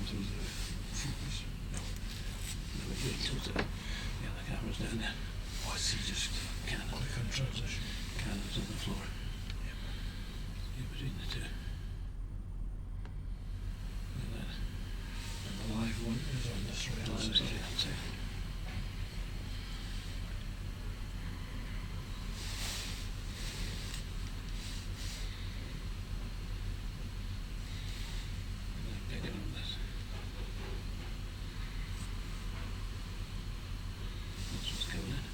terms of focus? No. No, it tilts it. Yeah, the camera's down there. Oh, I see, just cannons. Quick on transition. Cannons on the floor. Yep. Yeah, between the two. Look at that. And the live one is on this right hand side. Right side. Picking up this. That's what's going in.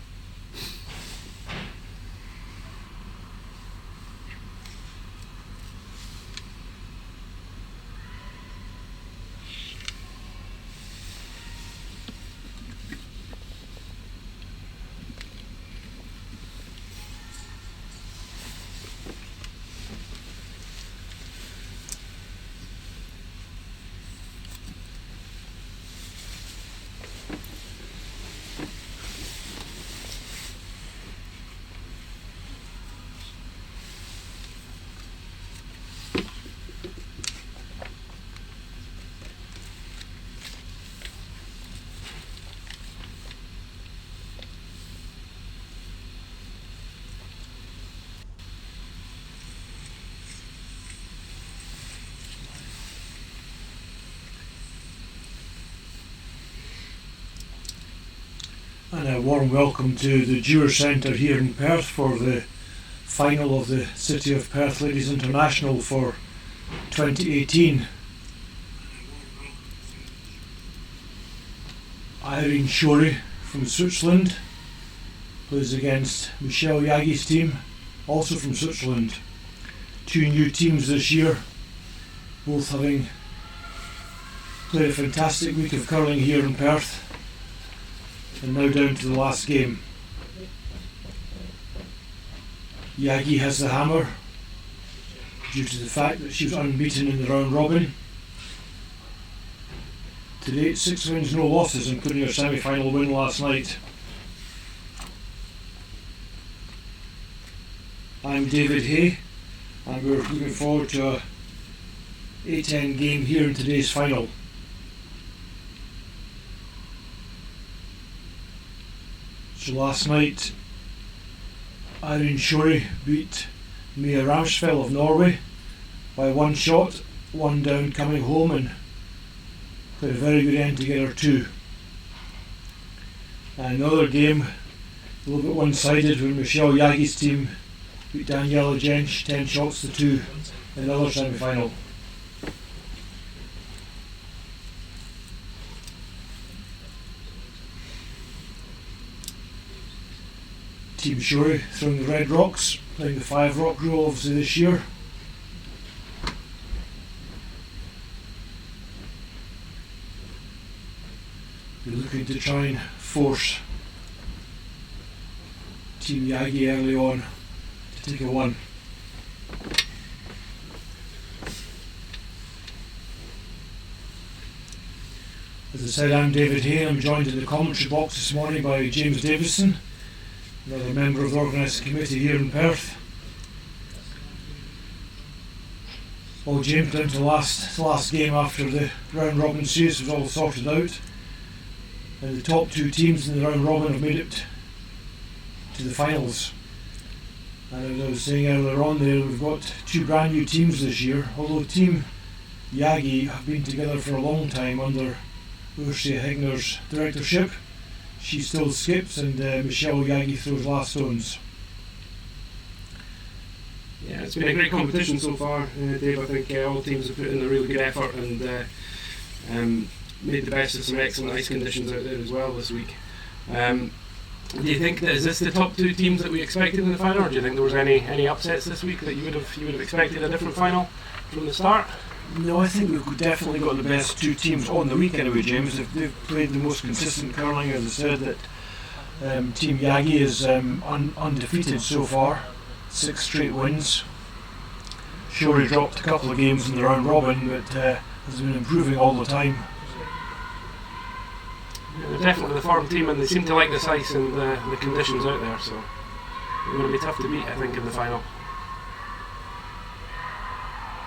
And a warm welcome to the Dewar Centre here in Perth for the final of the City of Perth Ladies International for 2018. Irene Shorey from Switzerland plays against Michelle Yaghi's team, also from Switzerland. Two new teams this year, both having played a fantastic week of curling here in Perth. And now down to the last game. Yaghi has the hammer due to the fact that she was unbeaten in the round robin. To date, 6 wins, no losses, including her semi-final win last night. I'm David Hay, and we're looking forward to a 8-10 game here in today's final. So last night, Irene Shorey beat Mia Ramsfell of Norway by one shot, one down coming home, and played a very good end to get her two. And another game, a little bit one-sided, when Michelle Yaghi's team beat Daniela Jensch 10 shots to 2 in another semi-final. Team Shorey throwing the red rocks, playing the 5 rock rule obviously this year. We're looking to try and force Team Yaghi early on to take a 1. As I said, I'm David Hay. I'm joined in the commentary box this morning by James Davison, another member of the organising committee here in Perth. Well, James, down to the last game after the round robin series was all sorted out, and the top 2 teams in the round robin have made it to the finals. And as I was saying earlier on there, we've got 2 brand new teams this year, although Team Yaghi have been together for a long time under Ursula Hegner's directorship. She still skips, and Michelle Yaghi throws last stones. Yeah, it's been a great competition so far, Dave. I think all teams have put in a really good effort and made the best of some excellent ice conditions out there as well this week. Do you think that is this the top 2 teams that we expected in the final, or do you think there was any upsets this week that you would have expected a different final from the start? No, I think we've definitely got the best 2 teams on the week anyway, James. They've played the most consistent curling. As I said, that Team Yaghi is undefeated so far, 6 straight wins. Shorey dropped a couple of games in the round robin, but has been improving all the time. Yeah, they're definitely the form team, and they seem to like this ice and the conditions out there, so they're going to be tough to beat, I think, in the final.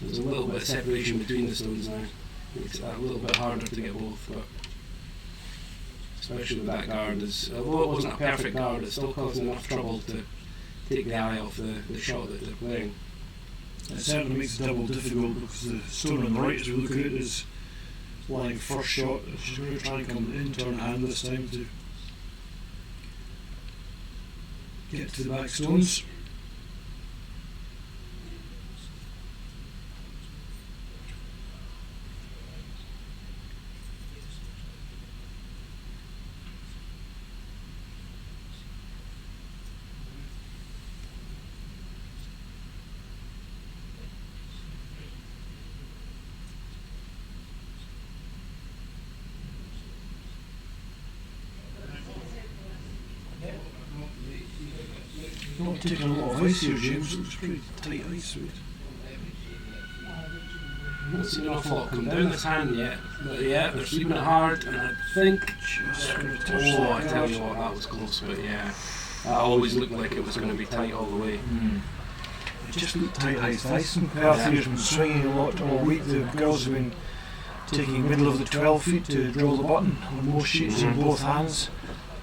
There's a little bit of separation between the stones now. Makes it a little bit harder to get both, but especially with that guard, although it wasn't a perfect guard, it's still causing enough trouble to take the eye off the shot that they're playing. It certainly makes the double difficult because the stone on the right, as we look at it, is lying first shot. She's going to try and come in turn hand this time to get to the back stones. Not taking a lot of ice here, James. It looks pretty tight ice. I've not seen an awful lot come down this hand yet, but yeah, they're sweeping it hard, and I think. Oh, I tell you what, that was close, but yeah, that always looked like it was going to be tight all the way. It just looked tight ice. And Perth here's been swinging a lot all week. The girls have been taking middle of the 12 feet to drill the button on most sheets in both hands.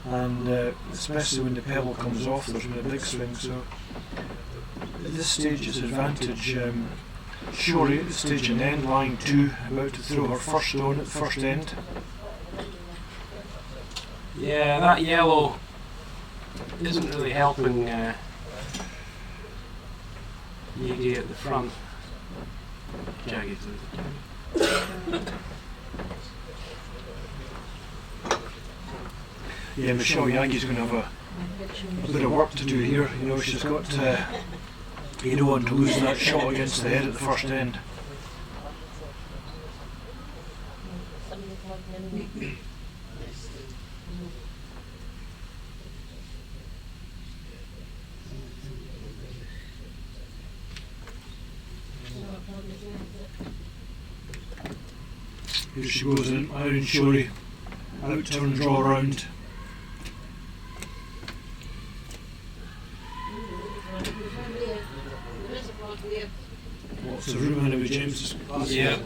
And especially when the pebble comes off, there's been a big swing. So at this stage, it's advantage. Shorey at the stage and end, line 2, about to throw her first stone at the first end. Yeah, that yellow isn't really helping Yegi at the front. Jagged. Yeah, Michelle Yagi's going to have a bit of work to do here. You know, she's got you don't want to lose that shot against the head at the first end. Here she goes in, Iron Shorey, out turn, draw around. Lots of room anyway, James. Yeah.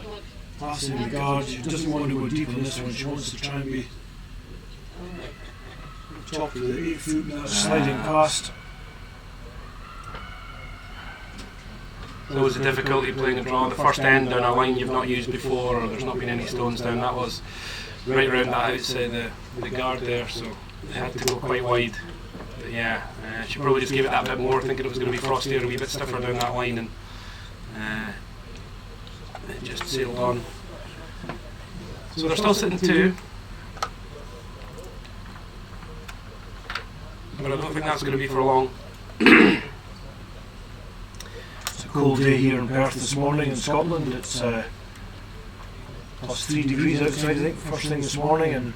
Passing the guard. She doesn't want to go deep on this one. She wants to try and be top of the 8 foot without sliding past. There was a difficulty playing a draw. The first end down a line you've not used before, or there's not been any stones down. That was right around that outside the guard there, so they had to go quite wide. But yeah, she probably just gave it that bit more, thinking it was going to be frostier, a wee bit stiffer down that line, and it just sailed on. So they're still sitting 2. But I don't think that's going to be for long. It's a cold day here in Perth this morning in Scotland. It's plus 3 degrees outside, I think, first thing this morning, and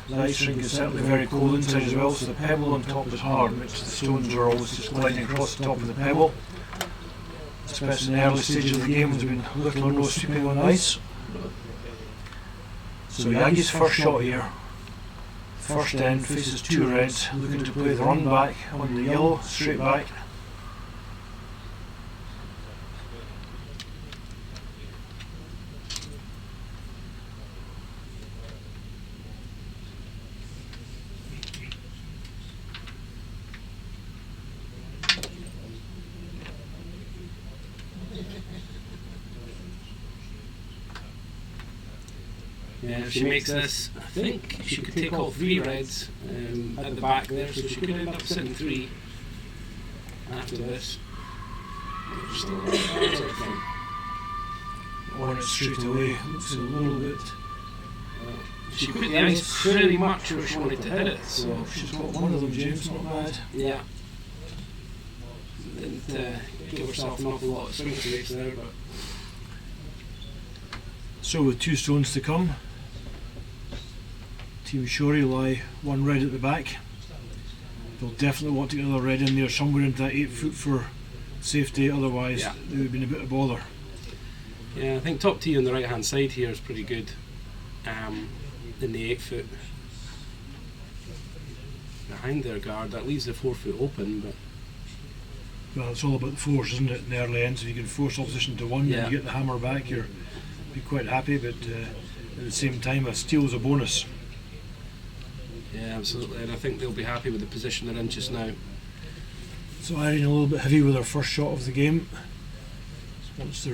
the ice rink is certainly very cold inside as well, so the pebble on top is hard, which the stones are always just gliding across the top of the pebble. Especially in the early stages of the game, there's been little or no sweeping on ice. So Yagi's first shot here. First end faces 2 reds, looking to play the run back on the yellow, straight back. Yeah, if she makes this, I think she could take all 3 reds at the back there, so she could end up sitting 3 after this. Still On it straight away, looks a little bit. She put the ice pretty much where she wanted to hit it, so She's got one of them, James, not bad. yeah. Didn't give herself an awful lot of swing space there, but So with 2 stones to come, Team Shorey lie 1 red at the back. They'll definitely want to get another red in there somewhere into that 8 foot for safety, otherwise Yeah. it would have been a bit of bother. yeah, I think top tee on the right hand side here is pretty good in the 8 foot. Behind their guard, that leaves the 4 foot open, but Well, it's all about the force, isn't it, in the early ends? If you can force opposition to one Yeah. and you get the hammer back, you'll be quite happy, but at the same time, a steal is a bonus. Yeah, absolutely, and I think they'll be happy with the position they're in just now. So Irene a little bit heavy with her first shot of the game. Wants to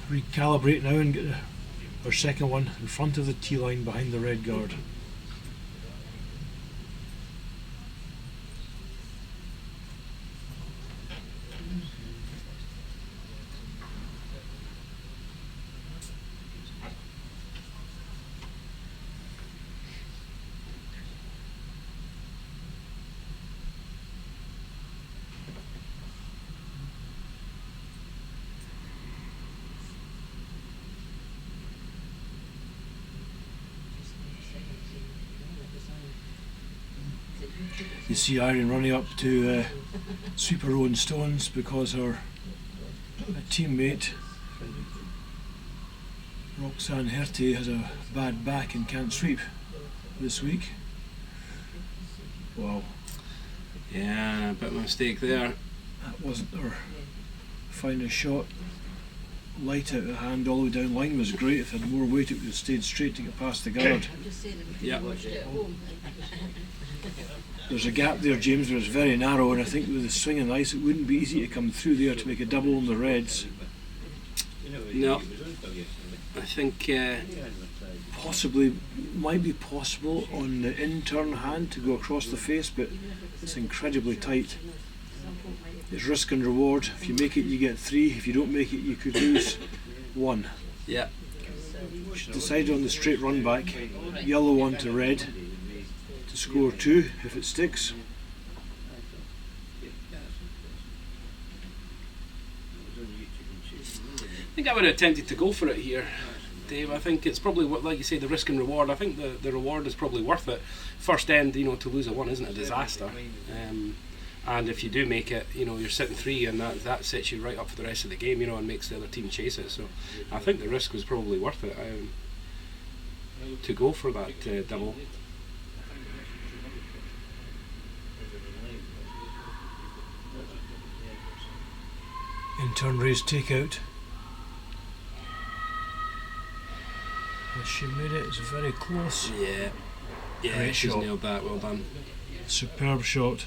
recalibrate now and get her second one in front of the tee line behind the red guard. You see Irene running up to sweep her own stones because her teammate Roxanne Herté has a bad back and can't sweep this week. Wow, Yeah, a bit of a mistake there. that wasn't her finest shot. Light out of hand all the way down line was great. If it had more weight it would have stayed straight to get past the guard. Yeah. There's a gap there, James, where it's very narrow, and I think with the swing and ice it wouldn't be easy to come through there to make a double on the reds. No, I think Possibly, might be possible on the in-turn hand to go across the face, but it's incredibly tight. It's risk and reward. If you make it, you get 3. If you don't make it, you could lose 1. yeah, She's decided on the straight run back, yellow on to red, to score 2 if it sticks. I think I would have attempted to go for it here, Dave. I think it's probably, like you say, the risk and reward. I think the reward is probably worth it. First end, to lose a 1 isn't a disaster. And if you do make it, you're sitting 3, and that sets you right up for the rest of the game, and makes the other team chase it. So I think the risk was probably worth it to go for that double. In-turn raise takeout. As she made it, it's very close. Yeah, Great she's shot. nailed that. Well done. Superb shot.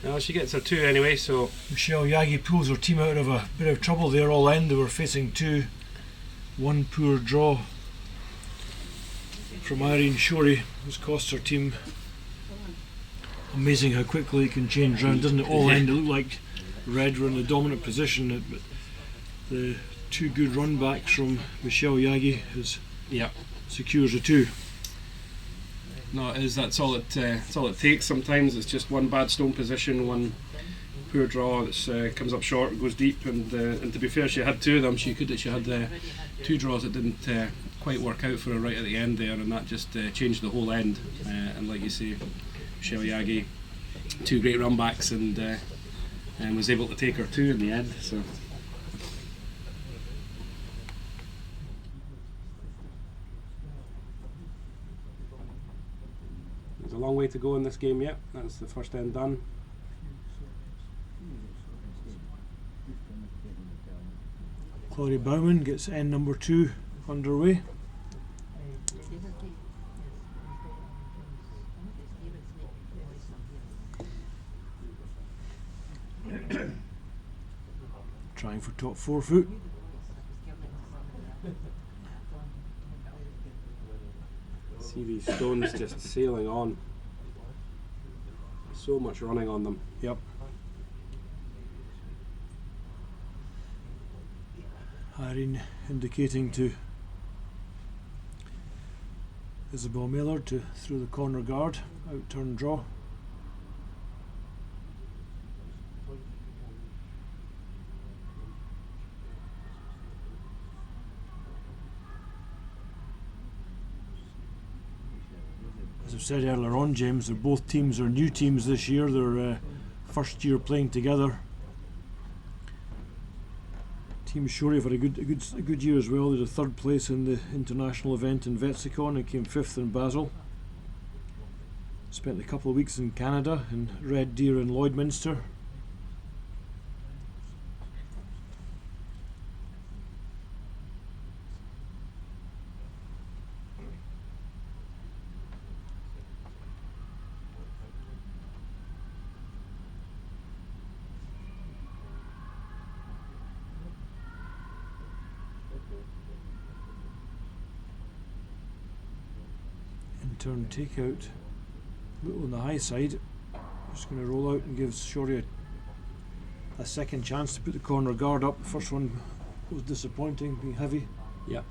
Well, she gets her 2 anyway, so Michelle Yagi pulls her team out of a bit of trouble there all end. They were facing 2. 1 poor draw from Irene Shorey has cost her team. Amazing how quickly it can change round, doesn't it? All end it looked like red were in the dominant position, but the 2 good run backs from Michelle Yagi yeah. secures a 2. No, it is. That's all it takes. Sometimes it's just one bad stone position, one poor draw that comes up short, goes deep, and to be fair, she had 2 of them. She had 2 draws that didn't quite work out for her right at the end there, and that just changed the whole end. And like you say, Michelle Yagi, 2 great run backs, and was able to take her 2 in the end. So. There's a long way to go in this game yet. That's the first end done. Claudia Bowman gets end number 2 underway. Trying for top 4 foot. See these stones just sailing on. So much running on them. Yep. Irene indicating to Isabel Mailer to throw the corner guard, out turn draw. As I've said earlier on, James, both teams are new teams this year. They're first year playing together. Team Shorey have had a good year as well. They had a 3rd place in the international event in Vetsicon and came 5th in Basel. Spent a couple of weeks in Canada in Red Deer and Lloydminster. turn takeout. A little on the high side. Just going to roll out and give Shorey a second chance to put the corner guard up. The first one was disappointing, being heavy. Yeah.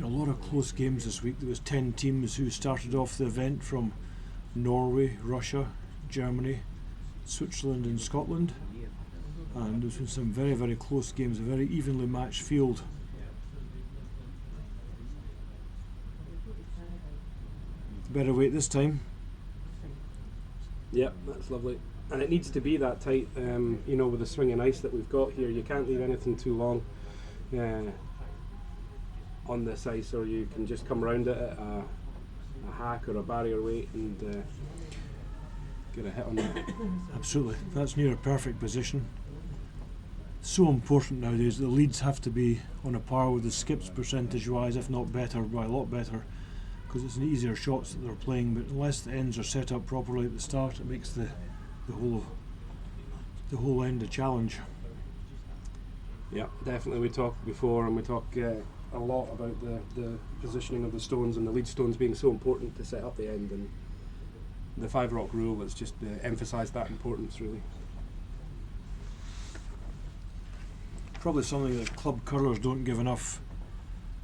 A lot of close games this week. There was 10 teams who started off the event from Norway, Russia, Germany, Switzerland and Scotland, and there's been some very, very close games, a very evenly matched field. Better weight this time. Yeah, that's lovely. And it needs to be that tight, with the swinging ice that we've got here. You can't leave anything too long on this ice, or you can just come round it at a hack or a barrier weight and get a hit on that. Absolutely, that's near a perfect position. So important nowadays. The leads have to be on a par with the skips percentage wise, if not better, by a lot better, because it's an easier shots that they're playing. But unless the ends are set up properly at the start, it makes the whole end a challenge. Yeah, definitely. We talked before, and we talk a lot about the positioning of the stones and the lead stones being so important to set up the end, and the 5 rock rule has just emphasised that importance, really. Probably something that club curlers don't give enough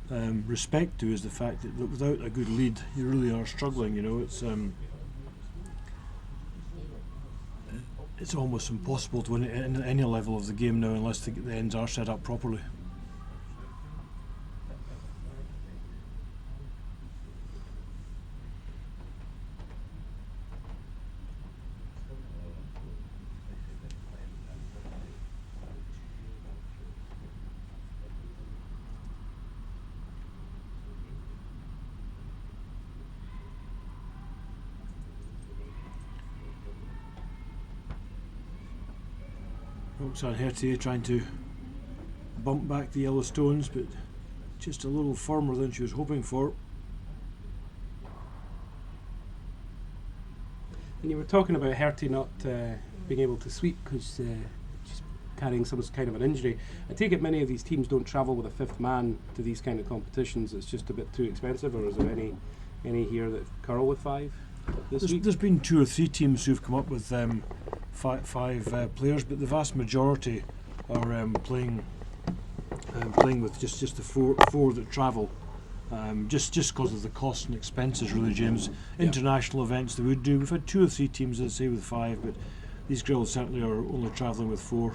respect to is the fact that without a good lead you really are struggling. It's almost impossible to win at any level of the game now unless the ends are set up properly. Roxanne Hertier trying to bump back the yellow stones, but just a little firmer than she was hoping for. And you were talking about Hertie not being able to sweep because she's carrying some kind of an injury. I take it many of these teams don't travel with a 5th man to these kind of competitions. It's just a bit too expensive, or is there any here that curl with 5 this week? There's been 2 or 3 teams who've come up with five players, but the vast majority are playing with just the four that travel. Just because of the cost and expenses, really, James. International events they would do. We've had 2 or 3 teams, I'd say, with 5, but these girls certainly are only travelling with 4.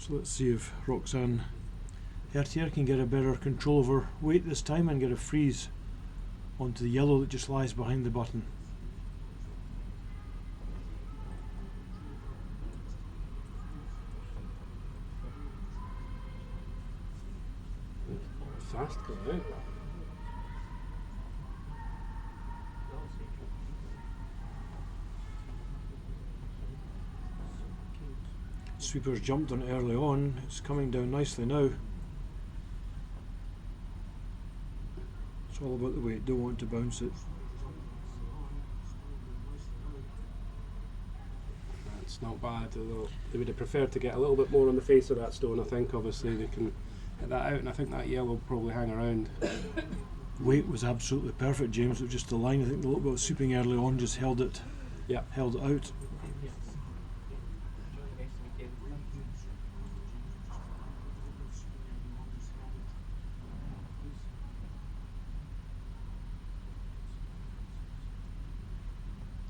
So let's see if Roxanne Hertier can get a better control of her weight this time and get a freeze onto the yellow that just lies behind the button. Fast got out. Sweepers jumped on it early on. It's coming down nicely now. It's all about the weight. Don't want to bounce it. That's not bad, although they would have preferred to get a little bit more on the face of that stone. I think obviously they can hit that out, and I think that yellow will probably hang around. Weight was absolutely perfect, James. It was just the line. I think the little bit of sweeping early on just held it out.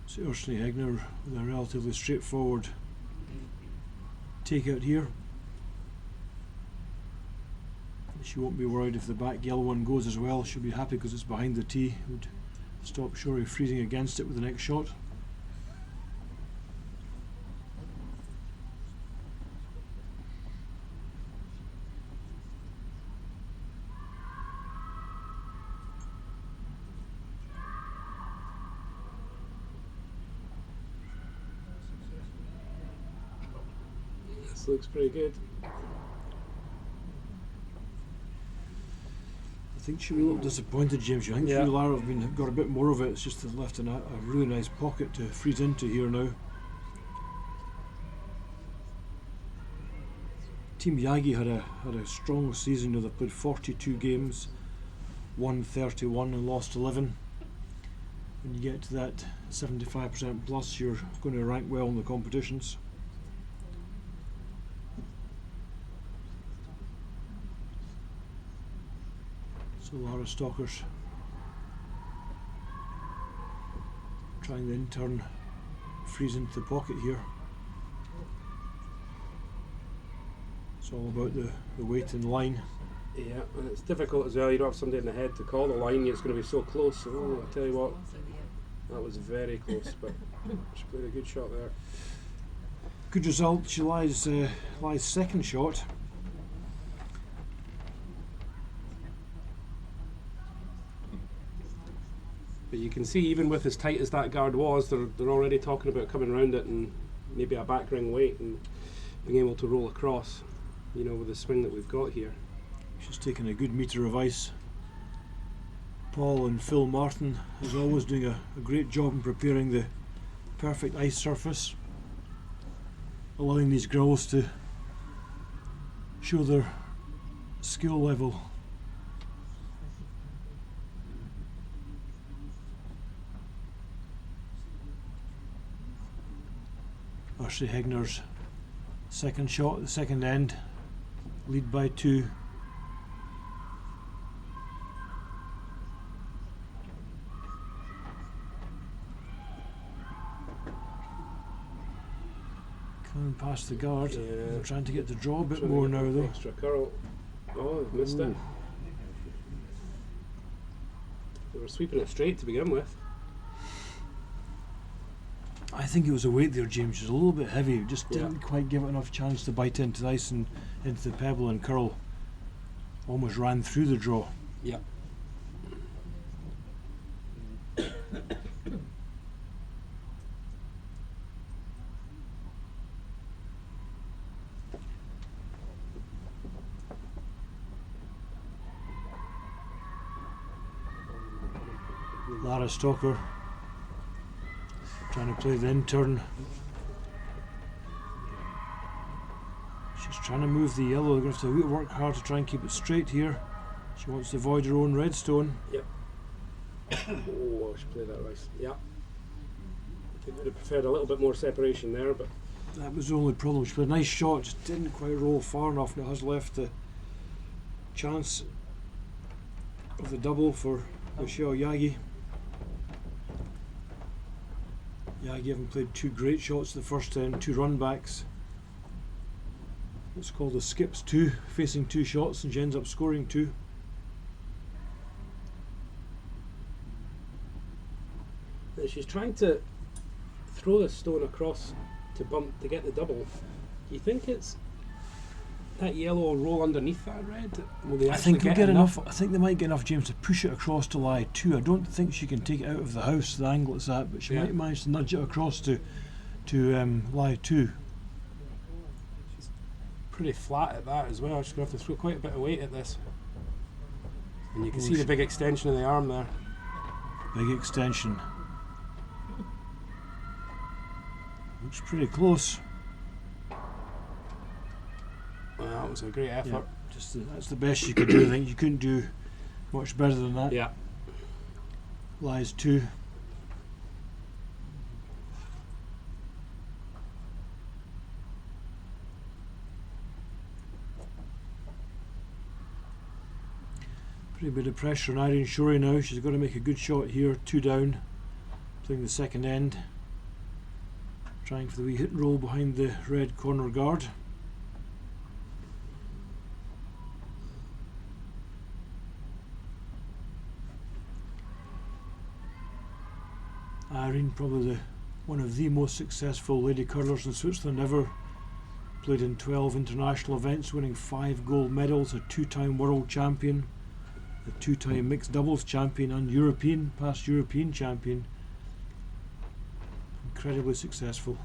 So Ursula Hegner with a relatively straightforward takeout here. She won't be worried if the back yellow one goes as well. She'll be happy because it's behind the tee. Would stop Shorey freezing against it with the next shot. looks pretty good. I think she'll be a little disappointed, James. I think Yeah. Lara have got a bit more of it. It's just they've left a really nice pocket to freeze into here now. Team Yagi had a strong season. They played 42 games, won 31 and lost 11. When you get to that 75% plus, you're going to rank well in the competitions. So Lara Stalkers trying the in-turn freeze into the pocket here. It's all about the weight and line. Yeah, and it's difficult as well. You don't have somebody in the head to call the line. It's going to be so close. So I'll tell you what, that was very close, but she played a good shot there. Good result. She lies second shot. But you can see, even with as tight as that guard was, they're already talking about coming round it and maybe a back ring weight and being able to roll across, you know, with the swing that we've got here. She's taken a good metre of ice. Paul and Phil Martin, as always, doing a great job in preparing the perfect ice surface, allowing these girls to show their skill level. Ashley Hegner's second shot at the second end, lead by 2. Coming past the guard. Yeah. They're trying to get the draw a bit Trying to more get now that though. Extra curl. Oh, they've missed it. They were sweeping it straight to begin with. I think it was a weight there, James. It was a little bit heavy. It just Yeah. didn't quite give it enough chance to bite into the ice and into the pebble, and curl almost ran through the draw. Yeah. Lara Stalker trying to play the in-turn. She's trying to move the yellow. They're going to have to work hard to try and keep it straight here. She wants to avoid her own redstone. Yep. Oh, I should play that right. Yeah. I think I'd have preferred a little bit more separation there, but That was the only problem. She played a nice shot, just didn't quite roll far enough, and it has left the chance of the double for Michelle Yagi. Yagi having played 2 great shots the first end, 2 run backs. It's called the skips 2, facing 2 shots, and she ends up scoring 2. she's trying to throw the stone across to bump to get the double. Do you think it's that yellow will roll underneath that red? Will they I actually think they'll get get enough. I think they might get enough, James, to push it across to lie 2. I don't think she can take it out of the house, the angle it's at, but she Yeah. might manage to nudge it across to lie 2. Pretty flat at that as well. She's going to have to throw quite a bit of weight at this. And you can Oh, see the big extension of the arm there. Big extension. Looks pretty close. Well, that was a great effort. That's the best you could do. I think you couldn't do much better than that. Yeah. Lies 2. Pretty bit of pressure on Irene Shorey now. She's got to make a good shot here. 2 down. Playing the second end. Trying for the wee hit and roll behind the red corner guard. Irene, probably one of the most successful lady curlers in Switzerland ever. Played in 12 international events, winning 5 gold medals, a 2-time world champion, a 2-time mixed doubles champion, and past European champion. Incredibly successful.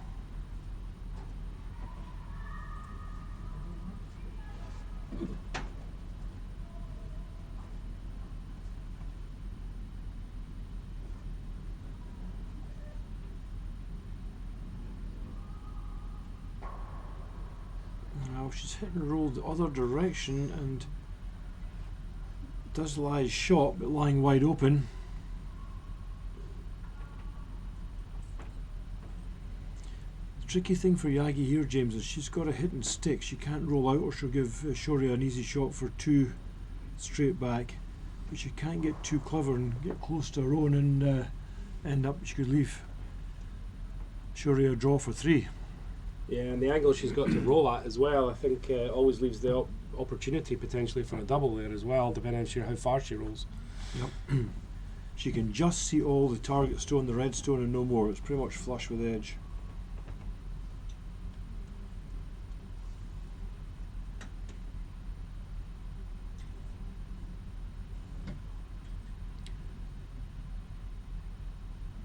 Now she's hit and rolled the other direction and does lie shot, but lying wide open. The tricky thing for Yagi here, James, is she's got a hit and stick. She can't roll out or she'll give Shoria an easy shot for 2 straight back. But she can't get too clever and get close to her own and end up, she could leave Shoria a draw for 3. Yeah, and the angle she's got to roll at as well, I think always leaves the opportunity potentially for a double there as well, depending on how far she rolls. Yep. She can just see all the target stone, the red stone, and no more. It's pretty much flush with edge.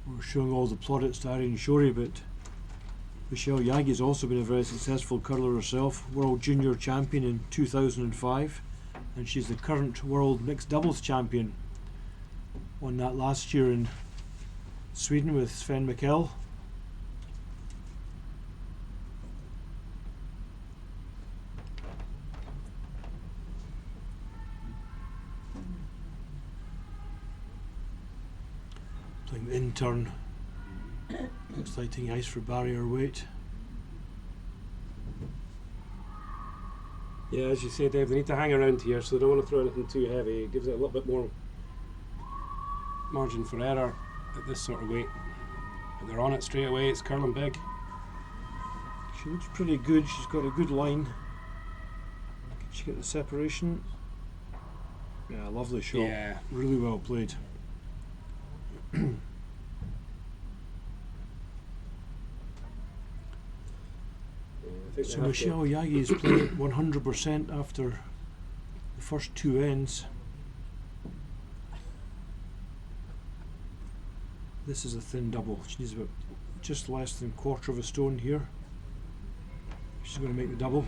We're showing all the plaudits to Irene Shori, but Michelle Yagi's also been a very successful curler herself, world junior champion in 2005, and she's the current world mixed doubles champion. Won that last year in Sweden with Sven Mikkel. Playing the in turn. Looks like taking ice for barrier weight. Yeah, as you say, Dave, they need to hang around here, so they don't want to throw anything too heavy. It gives it a little bit more margin for error at this sort of weight. But they're on it straight away, it's curling big. She looks pretty good, she's got a good line. Can she get the separation? Yeah, lovely shot. Yeah. Really well played. So Michelle Yagi is playing 100% after the first 2 ends. This is a thin double. She needs about just less than a quarter of a stone here. She's going to make the double.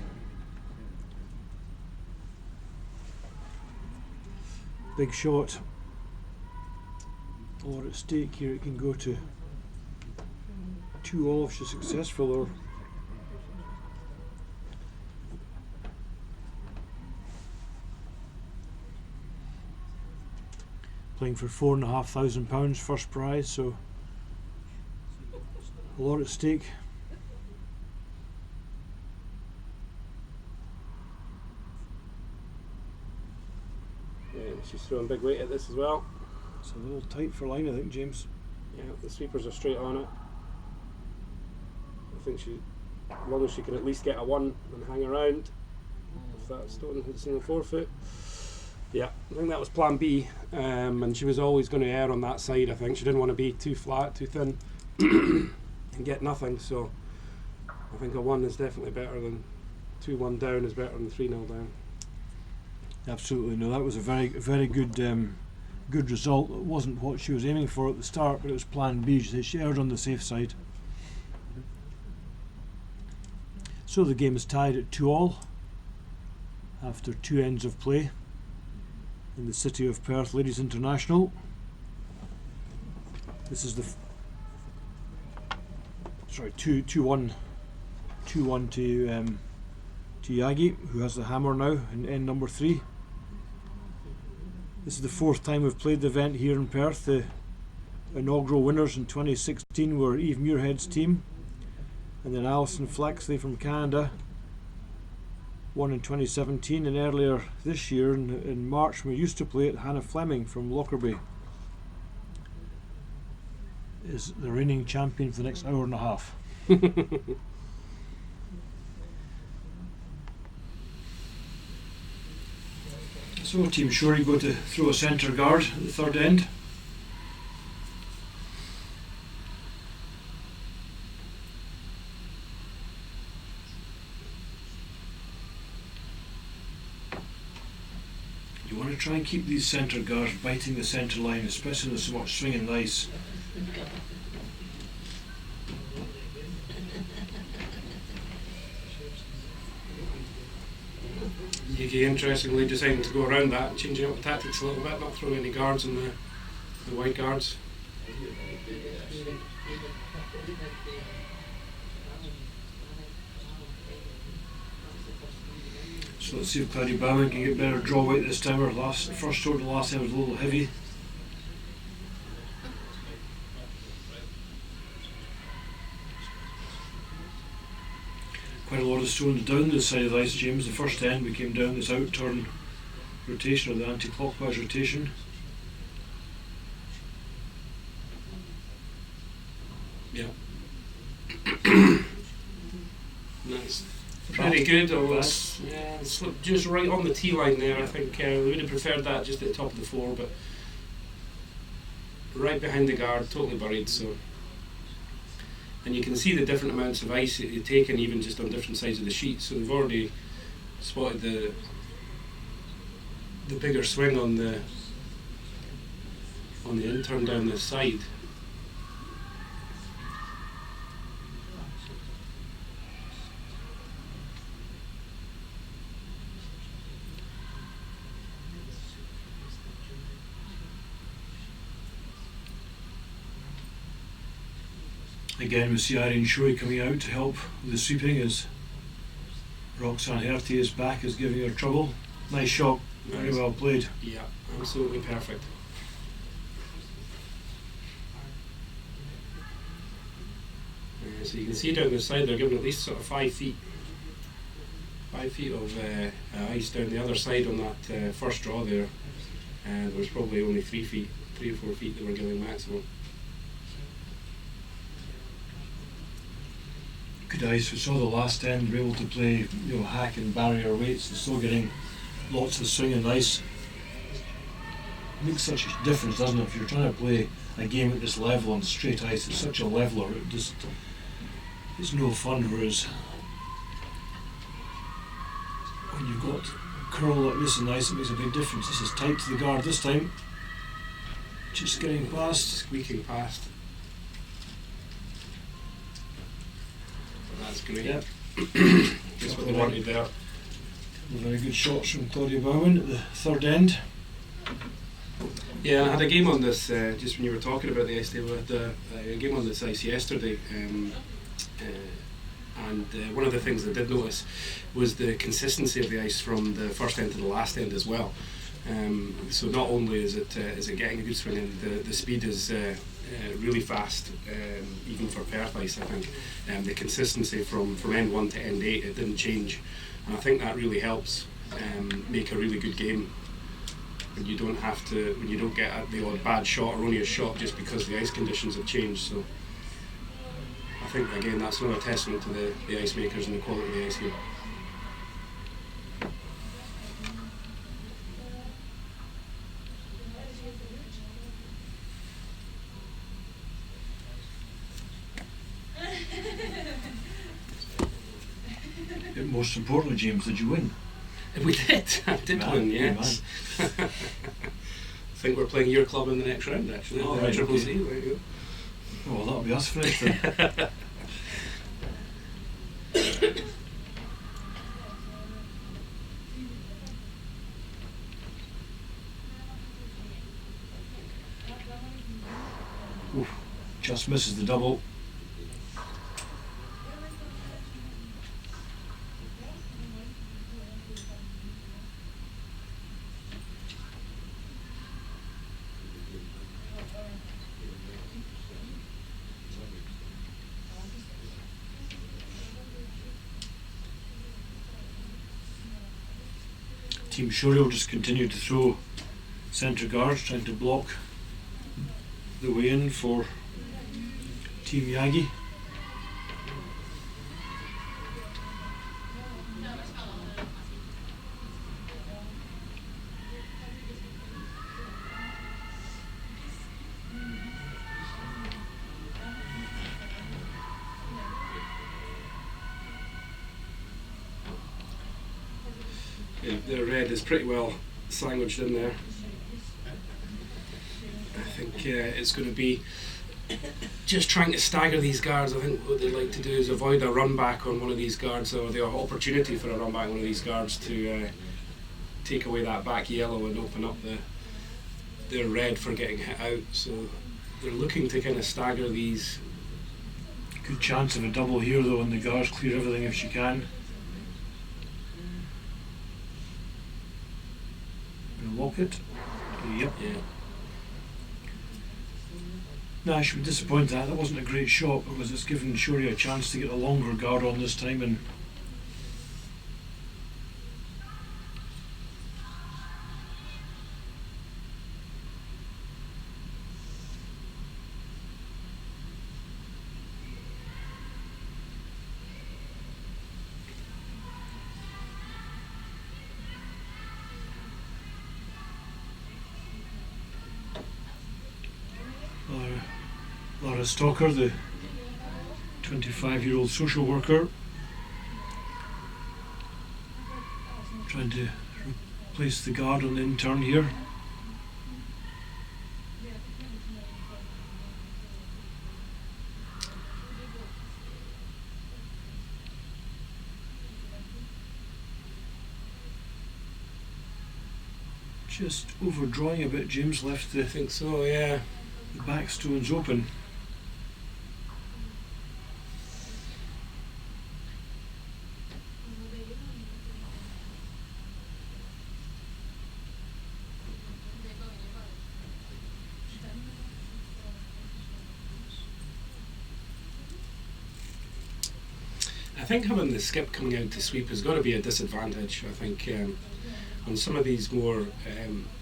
Big shot. A lot at stake here. It can go to 2-all if she's successful, or playing for £4,500 first prize, so a lot at stake. Yeah, she's throwing big weight at this as well. It's a little tight for line, I think, James. Yeah, the sweepers are straight on it. I think as long as she can at least get a 1 and hang around, if that stone hits in the 4-foot. Yeah, I think that was plan B, and she was always going to err on that side. I think she didn't want to be too flat, too thin and get nothing, so I think a 1 is definitely better than 2-1 down is better than 3-0 down. Absolutely, no, that was a very good good result. It wasn't what she was aiming for at the start, but it was plan B. She erred on the safe side. So the game is tied at 2-all after 2 ends of play in the city of Perth Ladies International. This is the 2-1 to Yagi, who has the hammer now in end number 3. This is the 4th time we've played the event here in Perth. The inaugural winners in 2016 were Eve Muirhead's team, and then Alison Flaxley from Canada won in 2017, and earlier this year in March we used to play it, Hannah Fleming from Lockerbie is the reigning champion for the next hour and a half. So Team Shori go to throw a centre guard at the 3rd end. You want to try and keep these centre guards biting the centre line, especially with so much swing and ice. Yagi interestingly deciding to go around that, changing up the tactics a little bit, not throwing any guards on the white guards. So let's see if Paddy Bowman can get better draw weight this time. First stroke the last time was a little heavy. Quite a lot of stones down this side of the ice, James. The first end we came down this out-turn rotation, or the anti-clockwise rotation. Yeah. Nice. Pretty good. Yeah, slipped just right on the tee line there. I think we would have preferred that just at the top of the floor, but right behind the guard, totally buried. So, and you can see the different amounts of ice that they've taken, even just on different sides of the sheet. So they've already spotted the bigger swing on the in-turn down this side. Again, we see Irene Shoei coming out to help with the sweeping as Roxanne Hertier's back is giving her trouble. Nice shot, very well played. Yeah, absolutely perfect. So you can see down the side they're giving at least sort of 5 feet. 5 feet of ice down the other side on that first draw there, and there was probably only 3 or 4 feet they were giving maximum. Good ice. We saw the last end, we were able to play, hack and barrier weights and still getting lots of swing and ice. It makes such a difference, doesn't it? If you're trying to play a game at this level on straight ice, it's such a leveler. It's no fun. Whereas when you've got a curl like this and ice, it makes a big difference. This is tight to the guard this time. Just getting past, squeaking past. That's great. Yep. That's what they wanted there. Very good shots from Claudia Bowman at the third end. Yeah, I had a game on this just when you were talking about the ice table. I had a game on this ice yesterday, and one of the things I did notice was the consistency of the ice from the first end to the last end as well. So not only is it getting a good swing, and the speed is really fast, even for Perth ice, I think. The consistency from end 1 to end 8, it didn't change, and I think that really helps make a really good game. When you don't get the odd bad shot or only a shot just because the ice conditions have changed. So I think again that's another testament to the ice makers and the quality of the ice here. Most importantly, James, did you win? We did. I did win, yes. I think we're playing your club in the next round, actually. Oh, right, Triple okay. C, there you Oh, well, that'll be us finished then. Oof, just misses the double. Team Shuri will just continue to throw centre guards, trying to block the way in for Team Yagi. Yeah, the red is pretty well sandwiched in there. I think it's going to be just trying to stagger these guards. I think what they'd like to do is avoid a run back on one of these guards, or the opportunity for a run back on one of these guards to take away that back yellow and open up their red for getting hit out. So they're looking to kind of stagger these. Good chance of a double here though, and the guards clear everything if she can. block it. Yep. Yeah. No, I should be disappointed that wasn't a great shot, because it's given Shorey a chance to get a longer guard on this time, and Laura Stalker, the 25-year-old social worker, trying to replace the guard on the intern here. Just overdrawing a bit. James left I the think so, yeah. back stones open. I think having the skip coming out to sweep has got to be a disadvantage. I think on some of these more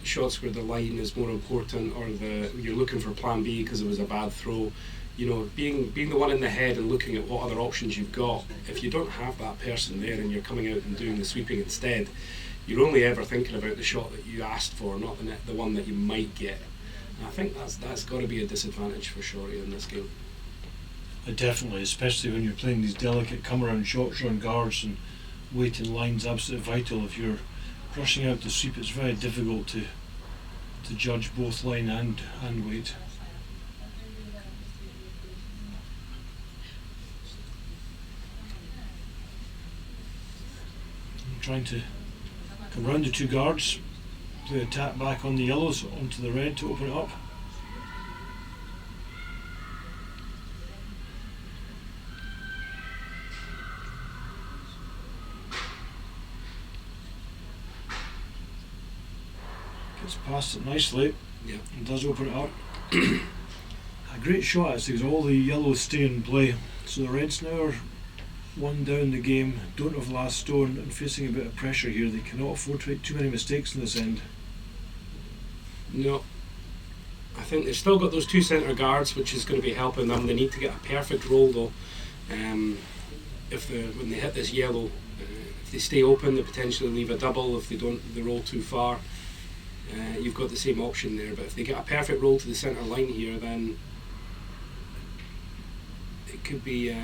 shots where the line is more important, or you're looking for plan B because it was a bad throw, you know, being the one in the head and looking at what other options you've got, if you don't have that person there and you're coming out and doing the sweeping instead, you're only ever thinking about the shot that you asked for, not the one that you might get. And I think that's got to be a disadvantage for Shorey in this game. Definitely, especially when you're playing these delicate come around shots around guards, and waiting line's absolutely vital. If you're rushing out to sweep, it's very difficult to judge both line and weight. I'm trying to come round the two guards, play a tap back on the yellows onto the red to open it up. Gets past it nicely. Yeah. And does open it up. A great shot actually, because all the yellows stay in play. So the Reds now are one down the game, don't have last stone, and facing a bit of pressure here. They cannot afford to make too many mistakes in this end. No. I think they've still got those two centre guards, which is going to be helping them. They need to get a perfect roll though. When they hit this yellow, if they stay open, they potentially leave a double. If they roll too far, you've got the same option there. But if they get a perfect roll to the centre line here, then it could be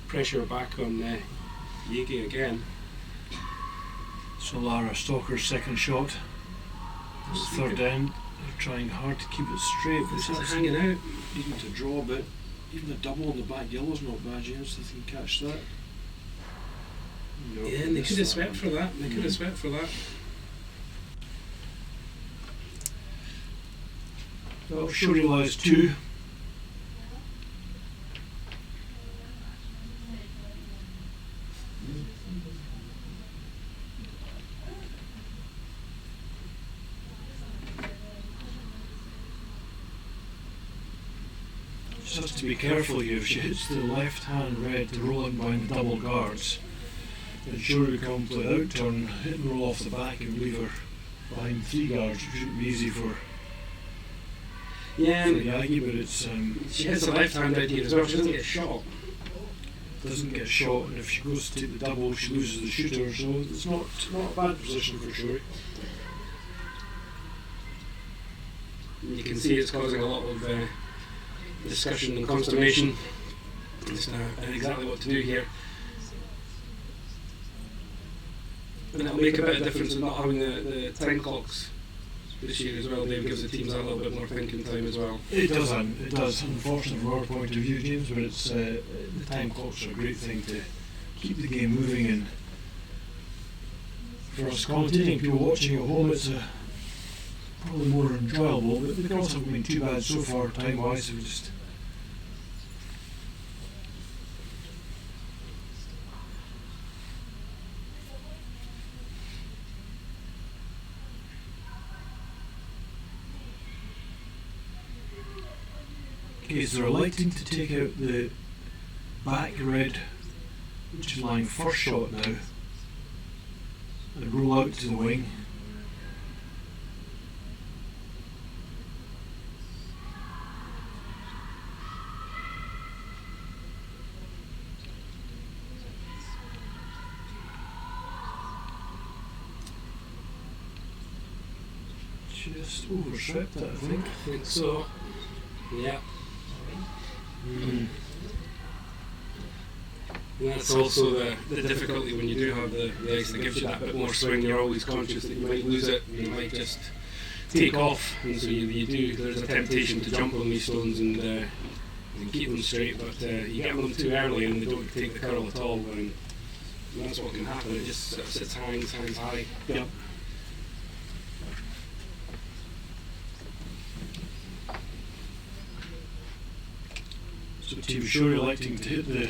pressure back on Yegi again. So Lara Stalker's second shot. It's third end. They're trying hard to keep it straight, but It's hanging out. even to draw, but even the double on the back yellow's not bad, James. If they can catch that. No, Yeah, and they missed could have that swept one. for that. They could have swept for that. Well, Shorey allows two. Just has to be careful here. If she hits the left hand red to roll in behind the double guards, then Shorey will come play out turn, hit and roll off the back and leave her behind three guards, which shouldn't be easy for Yeah, and Yagi, but it's she hits the left hand right here as well. She doesn't get shot. doesn't get shot, and if she goes to take the double, she loses the shooter. So it's not a bad position for Shorey. You can see it's causing a lot of discussion and consternation as to exactly what to do here. And it'll make a bit of difference in not having the time clocks this year as well. Dave gives the teams a little bit more thinking time as well. It does, unfortunately from our point of view, James, but it's the time clocks are a great thing to keep the game moving, and for us commentating, people watching at home, it's probably more enjoyable, but the girls haven't been too bad so far time-wise, so we just Okay, so they're electing to take out the back red, which is lying first shot now, and roll out to the wing. Just overshot that, I think. I think so. Yeah. And that's also the difficulty when you do have the ice that gives you that bit more swing. You're always conscious that you might lose it, you might just take off, and so you do. There's a temptation to jump on these stones and keep them straight, but you get them too early and they don't take the curl at all, and that's what can happen. It just sort of sits, hangs high. Yep. So Team Shore electing to hit the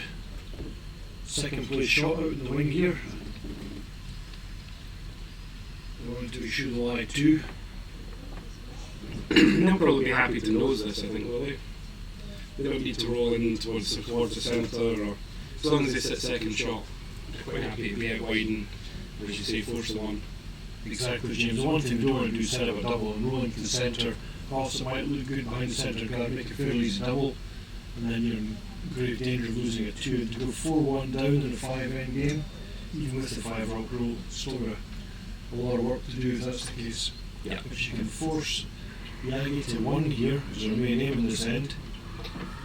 second place shot out in the wing here. They wanted to issue the lie 2. They'll probably be happy to nose this, I think, will they? They don't need to roll in towards the centre, or as long as they sit second shot, they're quite happy to be out wide and, as you say, force them on. Exactly, James. The one thing we don't want to do is set up a double and rolling to the centre. Also, might look good behind the centre guard, make a fairly easy double, and then you're in grave danger of losing a 2. And to go 4-1 down in a 5 end game, even with the 5 rock rule, still got a lot of work to do if that's the case. Yeah. If she can force Yagi to 1 here, who's her main aim in this end,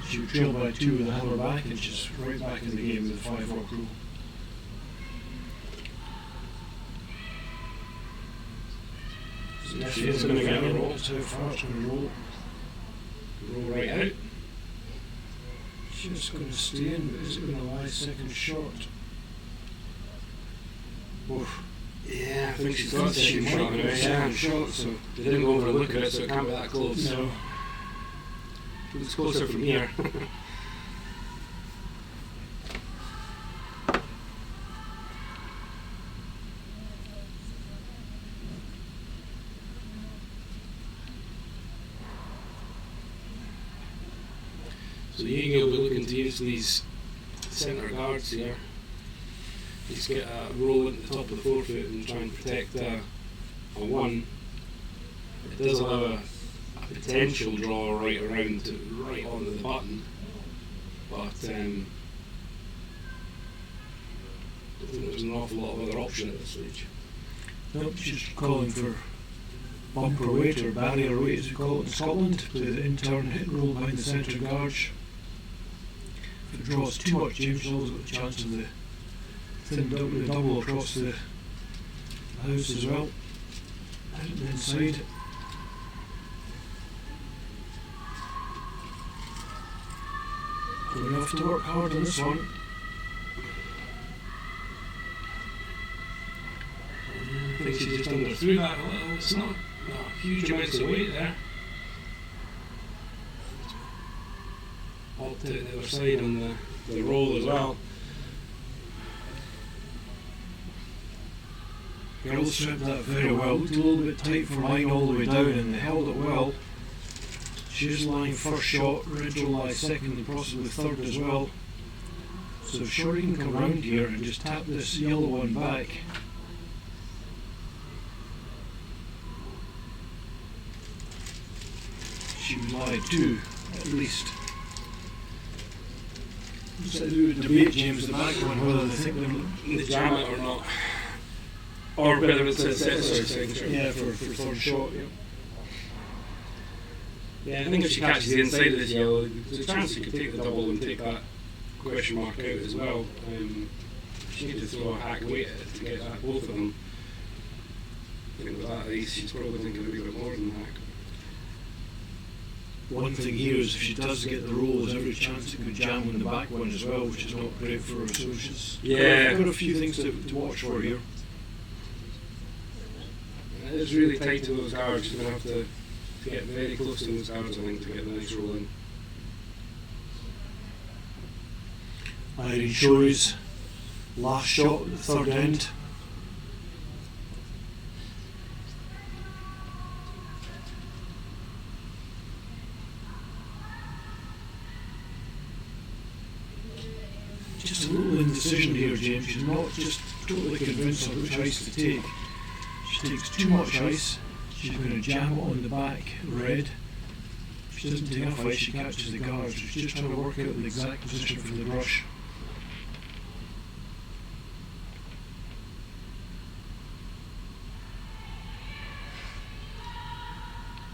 she would trail by 2 with a hammer back, and she's right back in the game with the 5 rock rule. So Yeah, she's gonna going to get a get roll. That's how far it's going to roll. Roll right out. Just going to stay in, but is it going to lie second shot? Oof. Yeah, I think she's got She second might shot go now, yeah. second shot, so They didn't go over and look at it, so it can't be that close. no. It's closer from here. So Yagi will be looking to use these centre guards here. Just get a roll at the top of the forefoot and try and protect a 1. It does allow a potential draw right around to right onto the button, but I don't think there's an awful lot of other option at this stage. Nope, she's calling for bumper weight or barrier weight as we call it in Scotland, to play the in-turn hit roll behind the centre guards. If it draws too much, James Hall's got a chance of the thin double across the house as well. Out the inside. Going to have to work hard on this one. I think she just underthrew that a little. It's not huge amounts of weight there. All to the other side on the roll as well. Girls stripped that very well. Looked a little bit tight for line all the way down, and they held it well. She's lying first shot, Red will lie second and possibly third as well. So if Shorty can come round here and just tap this yellow one back. She would lie 2, at least. So we would debate, James, the back one, whether they think They jam it or not. Or whether it's a second shot. yeah, for third shot, yeah. Yeah, I think if she catches the inside of this yellow, there's a chance she could take the double and take that question mark out as well. She needs to throw a hack weight at it to get that, both of them. I think with that ace, she's probably thinking a wee bit more than hack. One thing here is if she does get the roll, there's every chance it could jam on the back one as well, which is not great for her. So she's got a few things to watch for here. It's really tight to those guards. You're going to have to get very close to those guards, I think, to get the nice roll in. Irene Shorey's last shot at the third end. just a little indecision here, James. She's not just totally convinced of which ice to take. She takes too much ice, she's going to jam it on the back red. If she doesn't take enough ice, she catches the guard. So she's just trying to work out the exact position for the brush.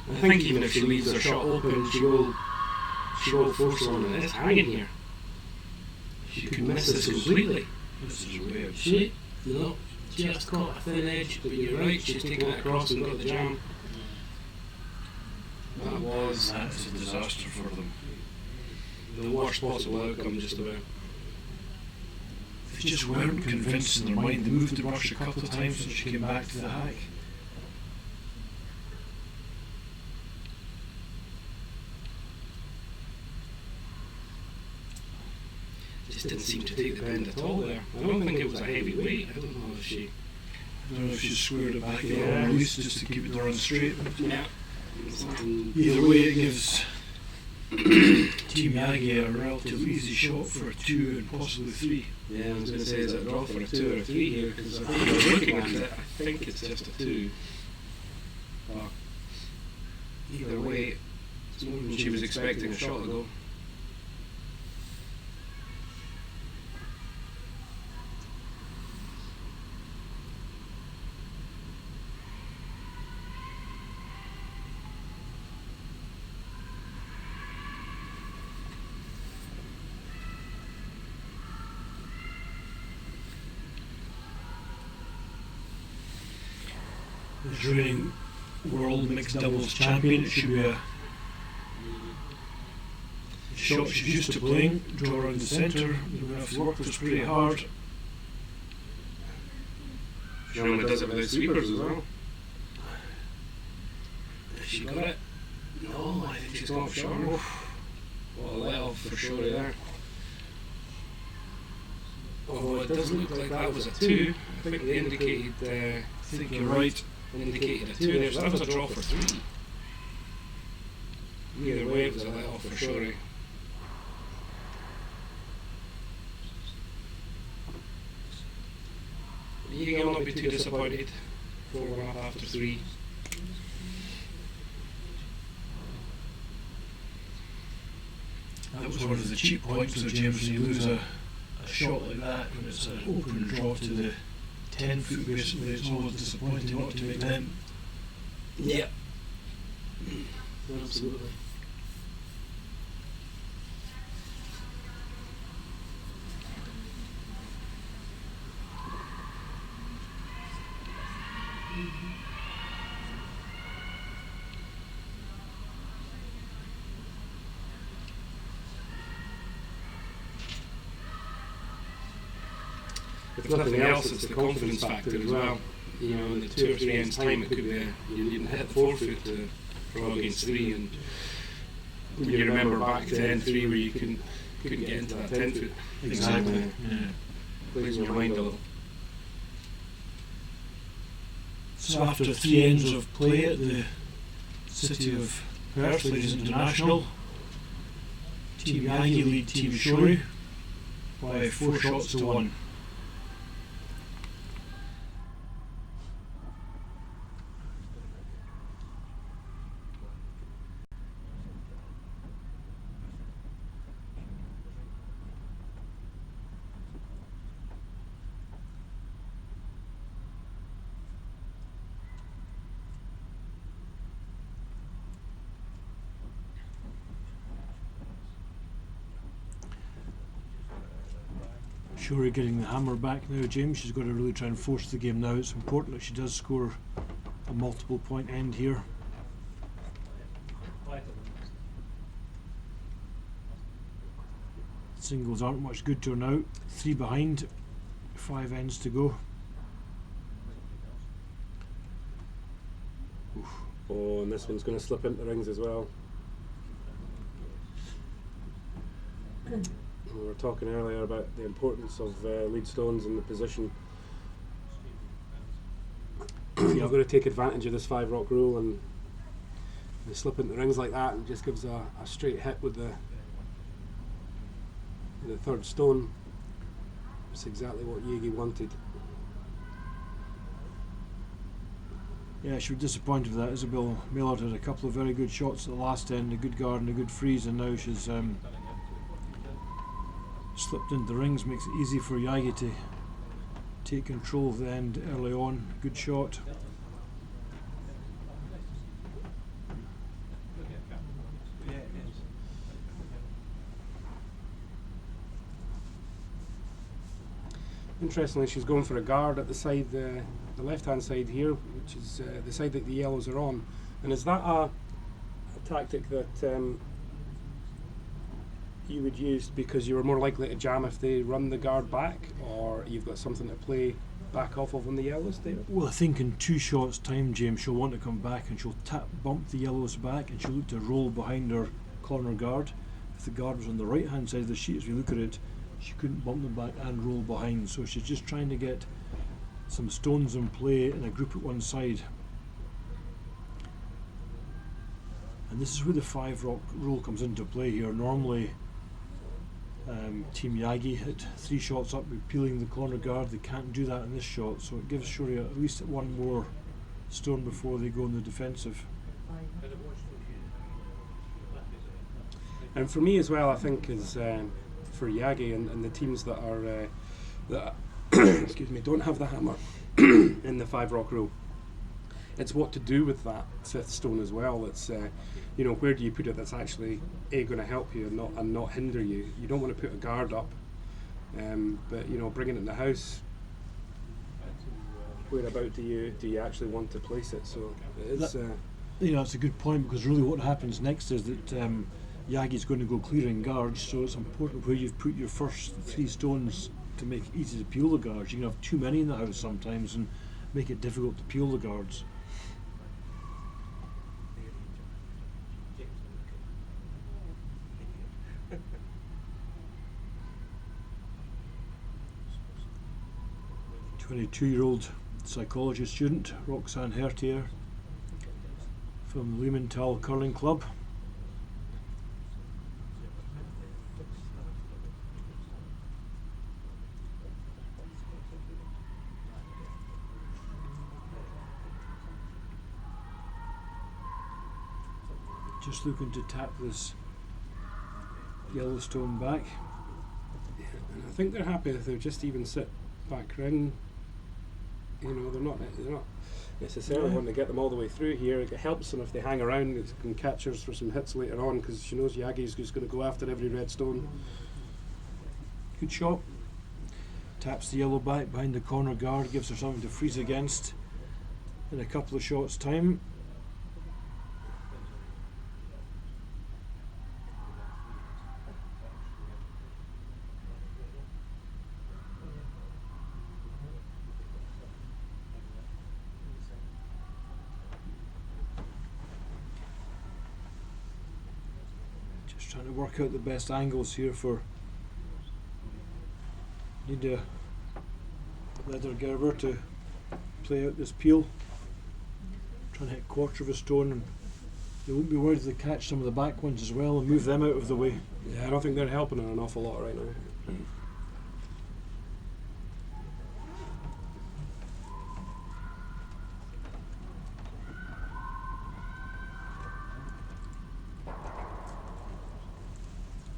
I think even if she leaves her shot open, she will force her on, and it's hanging here. She could miss this completely. This is weird. See? You know, just caught a thin edge, but you're right, she's taken it across and got the jam. That's a disaster for them. The worst possible outcome, just about. They just weren't convinced in their mind. They moved the brush a couple of times since she came back to the hack. Just didn't seem to take the bend at all there. I don't think it was a heavy weight. I don't know if she... I don't know if she squared it back Yeah. at least just to keep it run straight. Yeah. Either way, it gives Team Yagi a relatively easy shot for a 2 and possibly 3. Yeah, I was going to say, is it a draw for a 2 or a 3 here? Because I think we're looking at it, I think it's just a 2. But either way, it's more than she was expecting a shot ago. The reigning world mixed doubles champion. It should be a shot she's used to playing. Draw around the centre. You're going to have to work this pretty hard. She normally does it with the sweepers as well. Has she got it? No, I think she's gone offshore. What a let off for sure there. Although it doesn't look like that was a 2. I think they indicated, I think you're right. indicated a 2 there, so that was a draw for 3. Either way, it was a let off for sure. You will not be too disappointed. 4-1 up after 3. That was one of the cheap points of James when you lose a shot like that when it's an open draw to the 10 foot basically. It's always disappointing not to make them. Yeah. Absolutely. If nothing else, it's the confidence factor as well. You know, in the 2 or 3 ends time, it could be you didn't hit the 4 foot to draw against 3, and you remember back to N3 where you couldn't get into that 10 foot. Exactly. Yeah. Plays in your mind a little. So after 3 ends of play at the city of Perth, ladies international, Team Yagi lead Team Shori by 4 shots to 1. Shuri getting the hammer back now, James. She's got to really try and force the game now. It's important that she does score a multiple point end here. Singles aren't much good to her now. 3 behind, 5 ends to go. Oof. Oh, and this one's going to slip into rings as well. We were talking earlier about the importance of lead stones in the position. You're going to take advantage of this 5 rock rule, and they slip into rings like that, and just gives a straight hit with the 3rd stone. It's exactly what Yegi wanted. Yeah, she was disappointed with that. Isabel Millard had a couple of very good shots at the last end, a good guard and a good freeze, and now she's slipped into the rings. Makes it easy for Yagi to take control of the end early on. Good shot. Interestingly, she's going for a guard at the side, the left-hand side here, which is the side that the yellows are on. And is that a tactic that you would use because you were more likely to jam if they run the guard back, or you've got something to play back off of on the yellows, David? Well, I think in 2 shots' time, James, she'll want to come back and she'll bump the yellows back, and she'll look to roll behind her corner guard. If the guard was on the right-hand side of the sheet, as we look at it, she couldn't bump them back and roll behind. So she's just trying to get some stones in play in a group at one side. And this is where the 5 rock rule comes into play here. Normally, Team Yagi at 3 shots up with peeling the corner guard. They can't do that in this shot, so it gives Shuri at least one more stone before they go in the defensive. And for me as well, I think is for Yagi and the teams that are that excuse me, don't have the hammer in the 5 rock rule. It's what to do with that 5th stone as well. It's you know, where do you put it that's actually going to help you and not hinder you. You don't want to put a guard up, but you know, bringing it in the house, whereabout do you actually want to place it? So it's you know, it's a good point, because really what happens next is that Yagi's going to go clearing guards, so it's important where you've put your first 3 stones to make it easy to peel the guards. You can have too many in the house sometimes and make it difficult to peel the guards. A 22-year-old psychology student, Roxanne Hertier, from the Lehmantal Curling Club. Just looking to tap this Yellowstone back. And I think they're happy if they just even sit back round. You know, they're not necessarily wanting to get them all the way through here. It helps them if they hang around and catchers for some hits later on, because she knows Yagi's just going to go after every red stone. Good shot. Taps the yellow back behind the corner guard, gives her something to freeze against in a couple of shots' time. Trying to work out the best angles here for need a leather gerber to play out this peel. Trying to hit a quarter of a stone, and they won't be worried if they catch some of the back ones as well and move them out of the way. Yeah, I don't think they're helping her an awful lot right now.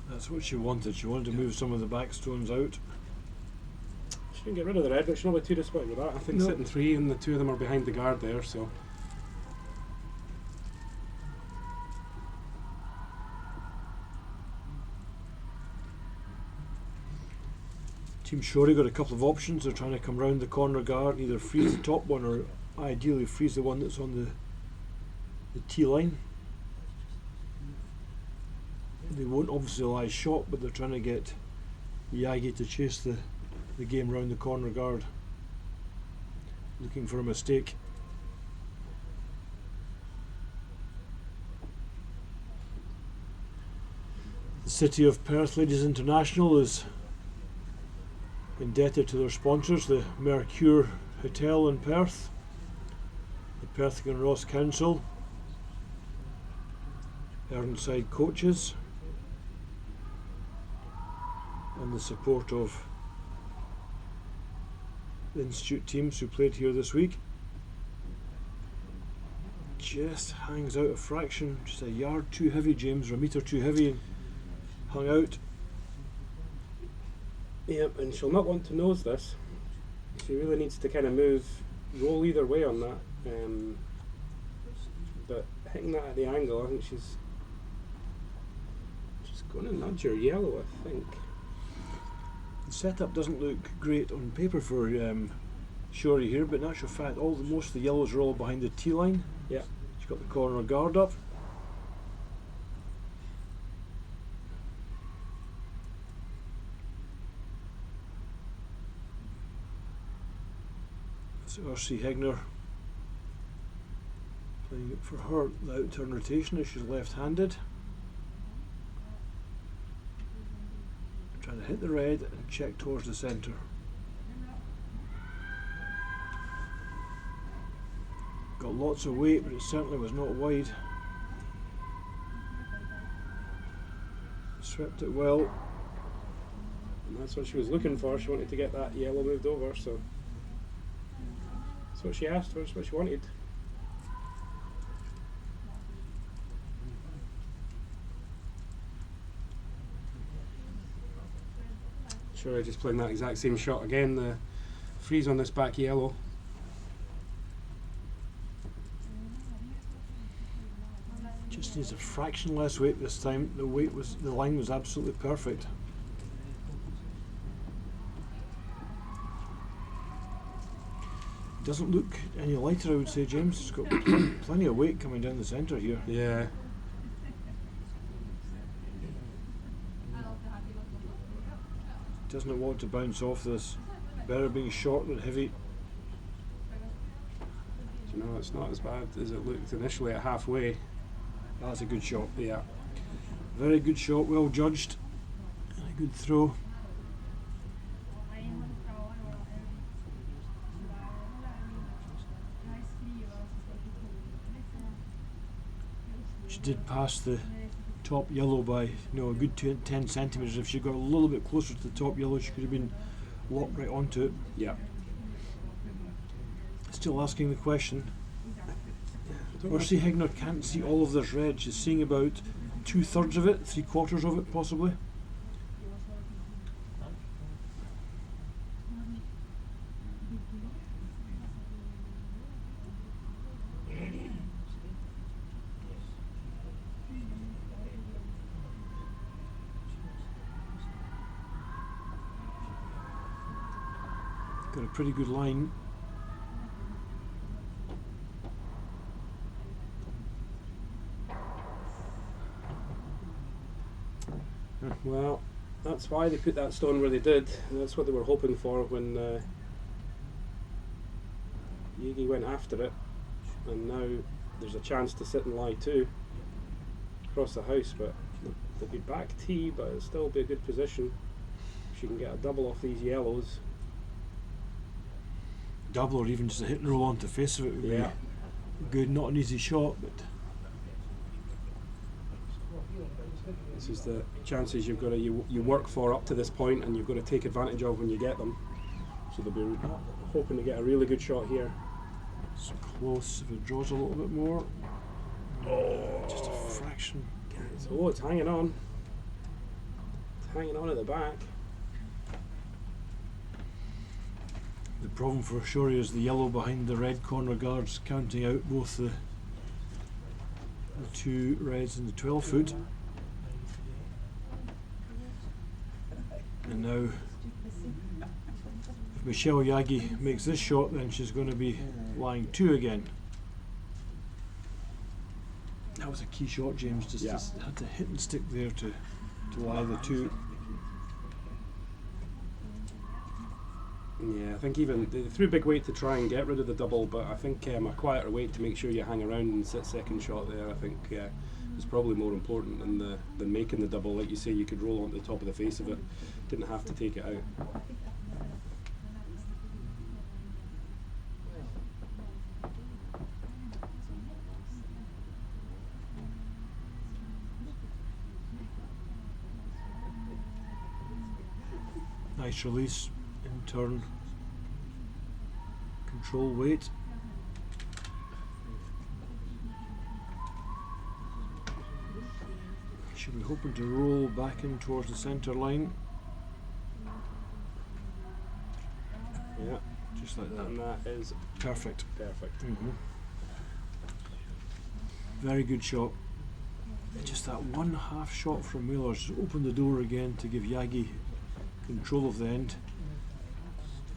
That's what she wanted. She wanted to move some of the back stones out. She can get rid of the red, but she's not too disappointed with that. I think sitting 3 and the 2 of them are behind the guard there, so. Team Shorey got a couple of options. They're trying to come round the corner guard, either freeze the top one or ideally freeze the one that's on the tee line. They won't obviously lie shot, but they're trying to get Yagi to chase the game round the corner guard, looking for a mistake. The City of Perth Ladies International is indebted to their sponsors, the Mercure Hotel in Perth, the Perth and Ross Council, Ernside Coaches, and the support of the Institute teams who played here this week. Just hangs out a fraction, just a yard too heavy, James, or a metre too heavy, and hung out. Yep, and she'll not want to nose this. She really needs to kind of roll either way on that. But hitting that at the angle, I think she's going to nudge her yellow, I think. The setup doesn't look great on paper for Shorey here, but in actual fact, most of the yellows are all behind the tee line. Yeah. She's got the corner guard up. It's R.C. Hegner playing it for her, the out-turn rotation as she's left-handed. Trying to hit the red and check towards the centre. Got lots of weight, but it certainly was not wide. Swept it well. And that's what she was looking for. She wanted to get that yellow moved over, so that's what she asked for, that's what she wanted. Sure, just playing that exact same shot again. The freeze on this back yellow. Just needs a fraction less weight this time. The line was absolutely perfect. Doesn't look any lighter, I would say, James. It's got plenty of weight coming down the centre here. Yeah. Doesn't want to bounce off this. Better being short than heavy. You know, it's not as bad as it looked initially at halfway. That's a good shot. Yeah. Very good shot, well judged. And a good throw. She did pass the top yellow by a good 10 centimetres. If she got a little bit closer to the top yellow, she could have been locked right onto it. Yeah. Still asking the question. R.C. Hegner can't see all of this red. She's seeing about 2/3 of it, 3/4 of it possibly. Got a pretty good line. Well, that's why they put that stone where they did, and that's what they were hoping for when Yegi went after it. And now there's a chance to sit and lie too across the house, but they'll be back tee, but it'll still be a good position. If she can get a double off these yellows. Double or even just a hit and roll onto the face of it would be good. Not an easy shot, but this is the chances you've got to you work for up to this point, and you've got to take advantage of when you get them. So they'll be hoping to get a really good shot here. it's close. If it draws a little bit more, just a fraction. So it's hanging on. It's hanging on at the back. The problem for Shorey is the yellow behind the red corner guards, counting out both the two reds and the 12 foot. And now, if Michelle Yagi makes this shot, then she's going to be lying 2 again. That was a key shot, James. Just had to hit and stick there to lie the 2. Yeah, I think even they threw big weight to try and get rid of the double, but I think a quieter weight to make sure you hang around and sit second shot there, I think is probably more important than making the double. Like you say, you could roll onto the top of the face of it, didn't have to take it out. Nice release in turn. control weight. Should be hoping to roll back in towards the centre line. Yeah, just like that. And that is Perfect. perfect. Very good shot. And just that one half shot from Whalers opened the door again to give Yagi control of the end.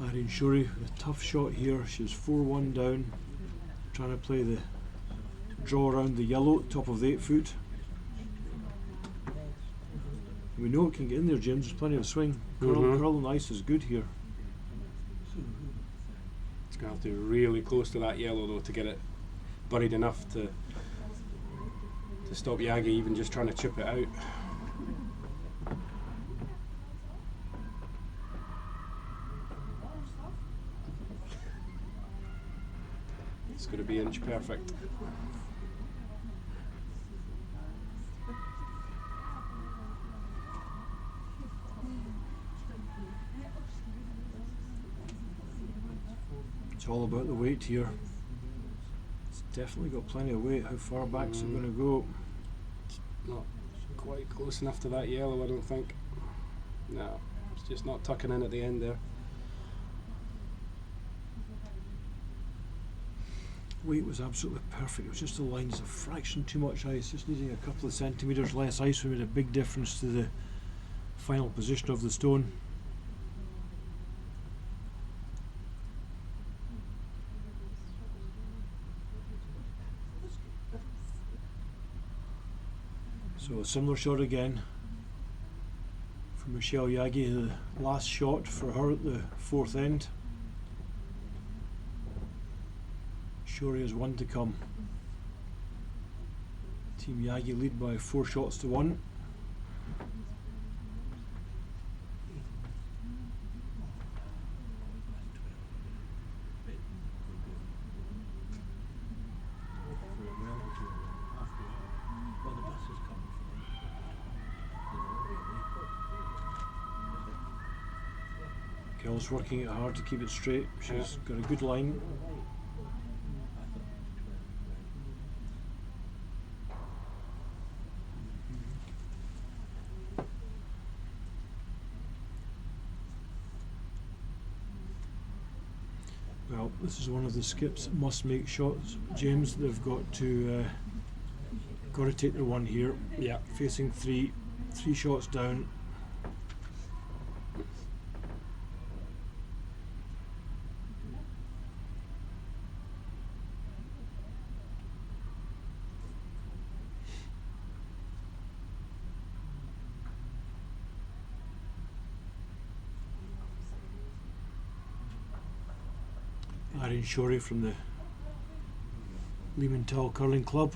Irene Shorey with a tough shot here. She was 4-1 down, trying to play the draw around the yellow, top of the 8 foot. We know it can get in there, James. There's plenty of swing. Curl and ice is good here. It's going to have to be really close to that yellow though to get it buried enough to stop Yagi even just trying to chip it out. It's going to be inch perfect. It's all about the weight here. It's definitely got plenty of weight. How far back's it going to go? Not quite close enough to that yellow, I don't think. No, it's just not tucking in at the end there. Weight was absolutely perfect. It was just the lines a fraction too much ice, just needing a couple of centimetres less ice would have made a big difference to the final position of the stone. So a similar shot again from Michelle Yagi, the last shot for her at the 4th end. Shorey has 1 to come. Team Yagi lead by 4 shots to 1. Girls working it hard to keep it straight. She's got a good line. Well, this is one of the skips must make shots, James. They've got to take their one here. Yeah. Facing 3 shots down. Irene Shorey from the Lehmann-Tal Curling Club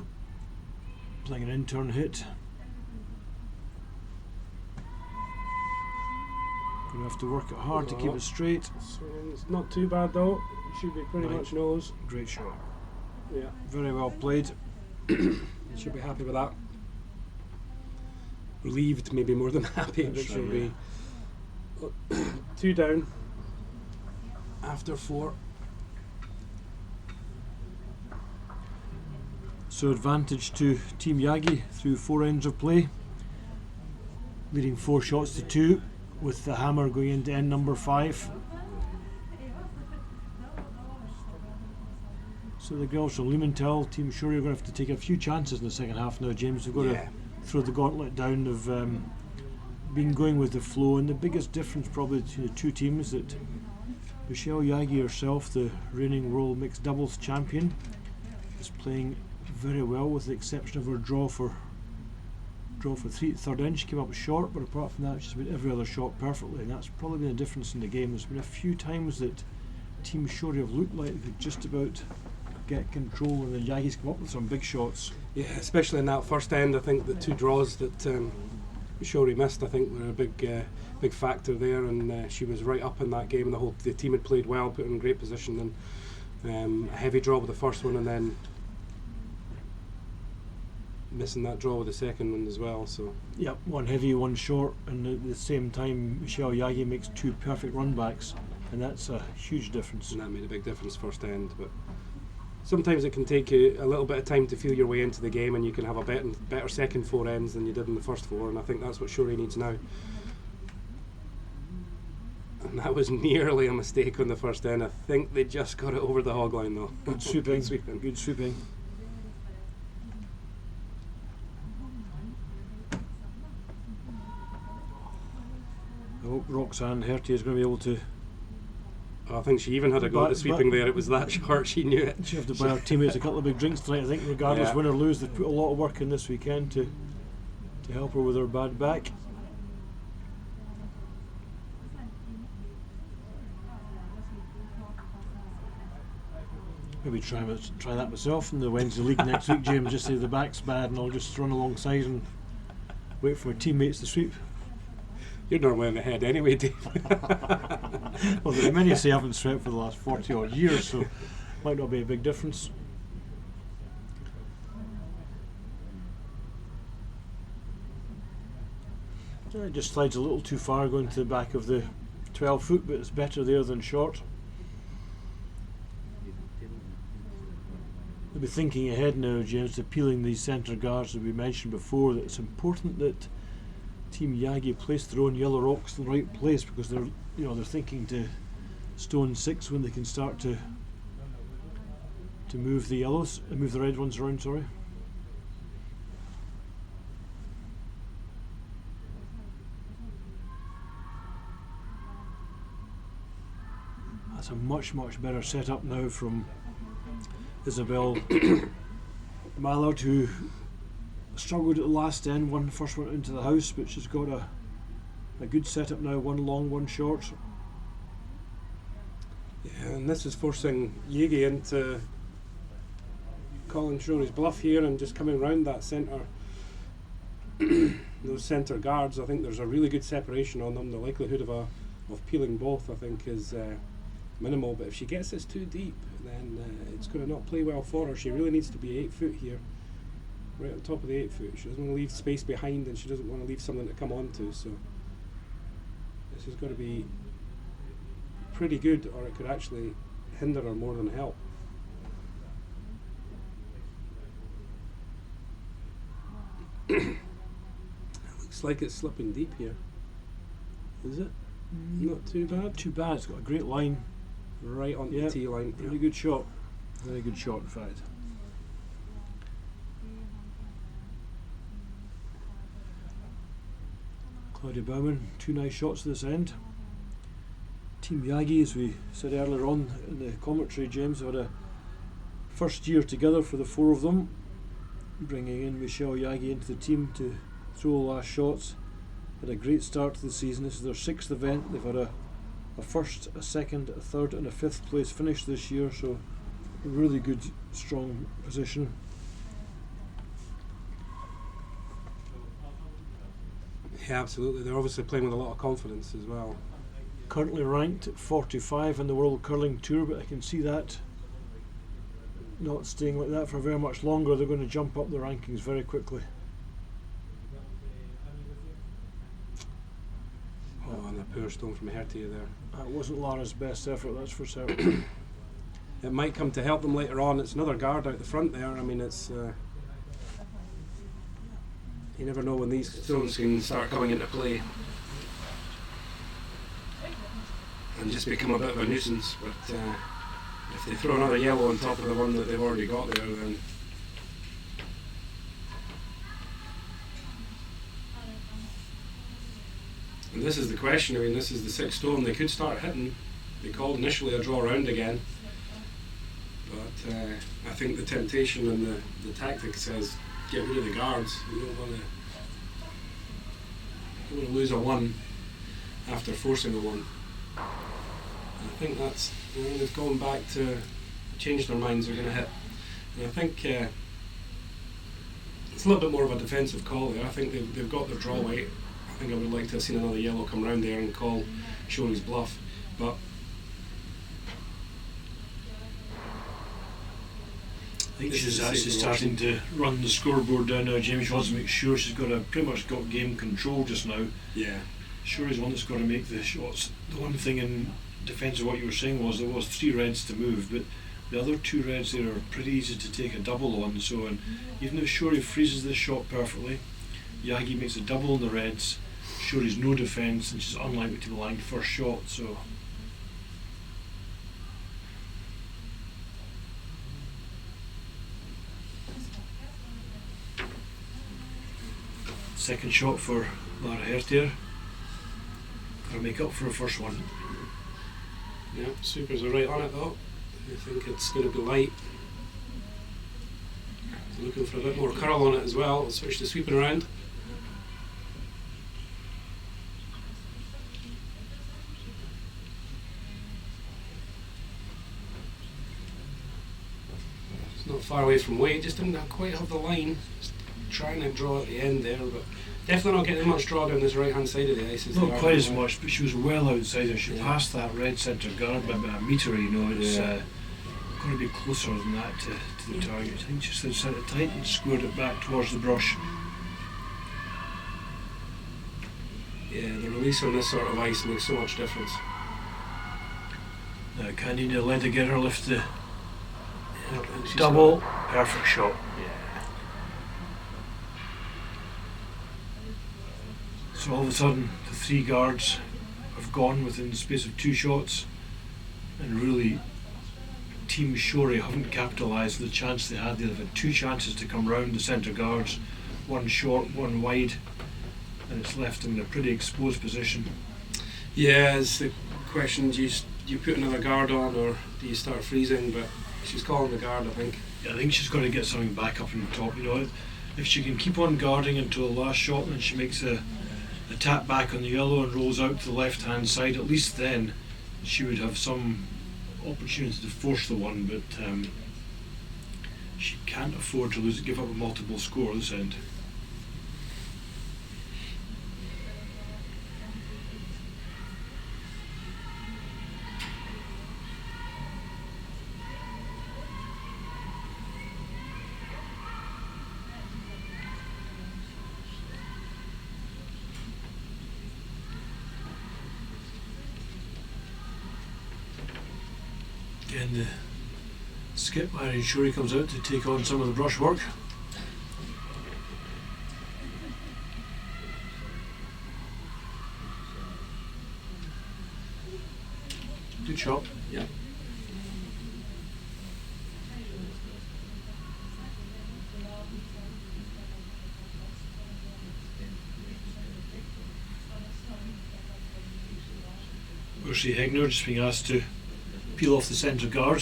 playing an intern hit. Going to have to work it hard to keep it straight. It's not too bad though. It should be pretty much nose. Great shot. Yeah. Very well played. Should be happy with that. Relieved, maybe more than happy, but That's she'll right, be 2 down after 4. So advantage to Team Yagi through 4 ends of play, leading 4 shots to 2, with the hammer going into end number 5. So the girls from Lehmann-Tal, Team Shorey, are going to have to take a few chances in the second half now, James. They've got to throw the gauntlet down of being going with the flow, and the biggest difference probably between the 2 teams that Michelle Yagi herself, the reigning World Mixed Doubles champion, is playing very well, with the exception of her draw for 3rd end. She came up short, but apart from that she's made every other shot perfectly, and that's probably been a difference in the game. There's been a few times that Team Shorey have looked like they could just about get control, and the Yagis come up with some big shots. Yeah, especially in that first end. I think the 2 draws that Shorey missed, I think, were a big factor there, and she was right up in that game, and the team had played well, put her in great position, and a heavy draw with the first one, and then missing that draw with the second one as well. So yep, 1 heavy, 1 short, and at the same time Michelle Yagi makes 2 perfect run backs. and that's a huge difference. And that made a big difference first end. But sometimes it can take you a little bit of time to feel your way into the game, and you can have a better second 4 ends than you did in the first 4, and I think that's what Shorey needs now. And that was nearly a mistake on the first end. I think they just got it over the hog line though. Good sweeping. Good sweeping. I hope Roxanne Hertie is going to be able to. I think she even had a go at the sweeping there. It was that short, she knew it. She have to buy her teammates a couple of big drinks tonight, I think, regardless win or lose. They've put a lot of work in this weekend to help her with her bad back. Maybe try that myself in the Wednesday League next week, James. Just say the back's bad and I'll just run alongside and wait for my teammates to sweep. You're normally in the head anyway, Dave. Well, there are many say I haven't swept for the last 40 odd years, so might not be a big difference. It just slides a little too far going to the back of the 12 foot, but it's better there than short. I'll be thinking ahead now, James, to peeling these centre guards that we mentioned before, that it's important that Team Yagi place their own yellow rocks in the right place, because they're thinking to stone 6 when they can start to move the red ones around, sorry. That's a much better setup now from Isabel Mallard, who struggled at the last end, first one into the house, but she's got a good setup now, one long, one short. Yeah, and this is forcing Yegi into calling Shorey's bluff here and just coming round that centre. Those centre guards, I think there's a really good separation on them. The likelihood of peeling both, I think, is minimal, but if she gets this too deep, then it's going to not play well for her. She really needs to be 8 foot here, right on top of the 8 foot. She doesn't want to leave space behind, and she doesn't want to leave something to come onto, so this has got to be pretty good, or it could actually hinder her more than help. It looks like it's slipping deep here. Is it? Not too bad. Too bad. It's got a great line. Right on the tee line. Really good shot. Very good shot, in fact. Claudia Bowman, 2 nice shots to this end. Team Yagi, as we said earlier on in the commentary, James, had a first year together for the 4 of them, bringing in Michelle Yagi into the team to throw the last shots. Had a great start to the season. This is their 6th event. They've had a first, a second, a third and a 5th place finish this year, so a really good, strong position. Yeah, absolutely. They're obviously playing with a lot of confidence as well. Currently ranked at 45 in the World Curling Tour, but I can see that not staying like that for very much longer. They're going to jump up the rankings very quickly. Oh, and a poor stone from Hertie there. That wasn't Lara's best effort, that's for certain. It might come to help them later on. It's another guard out the front there. I mean, it's you never know when these stones can start coming into play and just become a bit of a nuisance. But if they throw another yellow on top of the one that they've already got there, then and this is the question. I mean, this is the 6th stone. They could start hitting. They called initially a draw round again, but I think the temptation and the tactic says get rid of the guards. You don't want to lose a 1 after forcing a 1. I think that's, they've gone back to change their minds. They're going to hit, and I think it's a little bit more of a defensive call there. I think they've got their draw weight. I think I would like to have seen another yellow come round there and call Shorey's bluff, but I think she's actually starting to run the scoreboard down now, James. She wants to make sure she's pretty much got game control just now. yeah, Shorey's one that's got to make the shots. The one thing in defence of what you were saying was there was 3 reds to move, but the other 2 reds there are pretty easy to take a double on. So, and even though Shorey freezes this shot perfectly, Yagi makes a double on the reds. Shorey's no defence, and she's unlikely to be lying first shot. So. Second shot for Lara Hertier. Got to make up for the first one. Yeah, supers are right on it though. I think it's going to be light. Looking for a bit more curl on it as well. We'll switch to sweeping around. It's not far away from weight, just didn't quite have the line. Just trying to draw at the end there, but definitely not getting much draw down this right hand side of the ice. Not quite as much, but she was well outside her. She passed that red centre guard by about a metre, you know. It's going to be closer than that to the target. I think she just set it tight and squared it back towards the brush. Yeah, the release on this sort of ice makes so much difference. Now Canina let her get her lift the She's double, perfect shot. So all of a sudden the 3 guards have gone within the space of 2 shots, and really Team Shorey haven't capitalised the chance they had. They've had 2 chances to come round the centre guards, one short, one wide, and it's left them in a pretty exposed position. Yeah, it's the question, do you put another guard on or do you start freezing? But she's calling the guard, I think. Yeah, I think she's got to get something back up on the top. You know, if she can keep on guarding until the last shot, then she makes a tap back on the yellow and rolls out to the left hand side, at least then she would have some opportunity to force the one, but she can't afford to give up a multiple score this end. Again, the skip Marion Shorey comes out to take on some of the brushwork. Good shot. Yeah. Ursi Hegner just being asked to peel off the centre guard.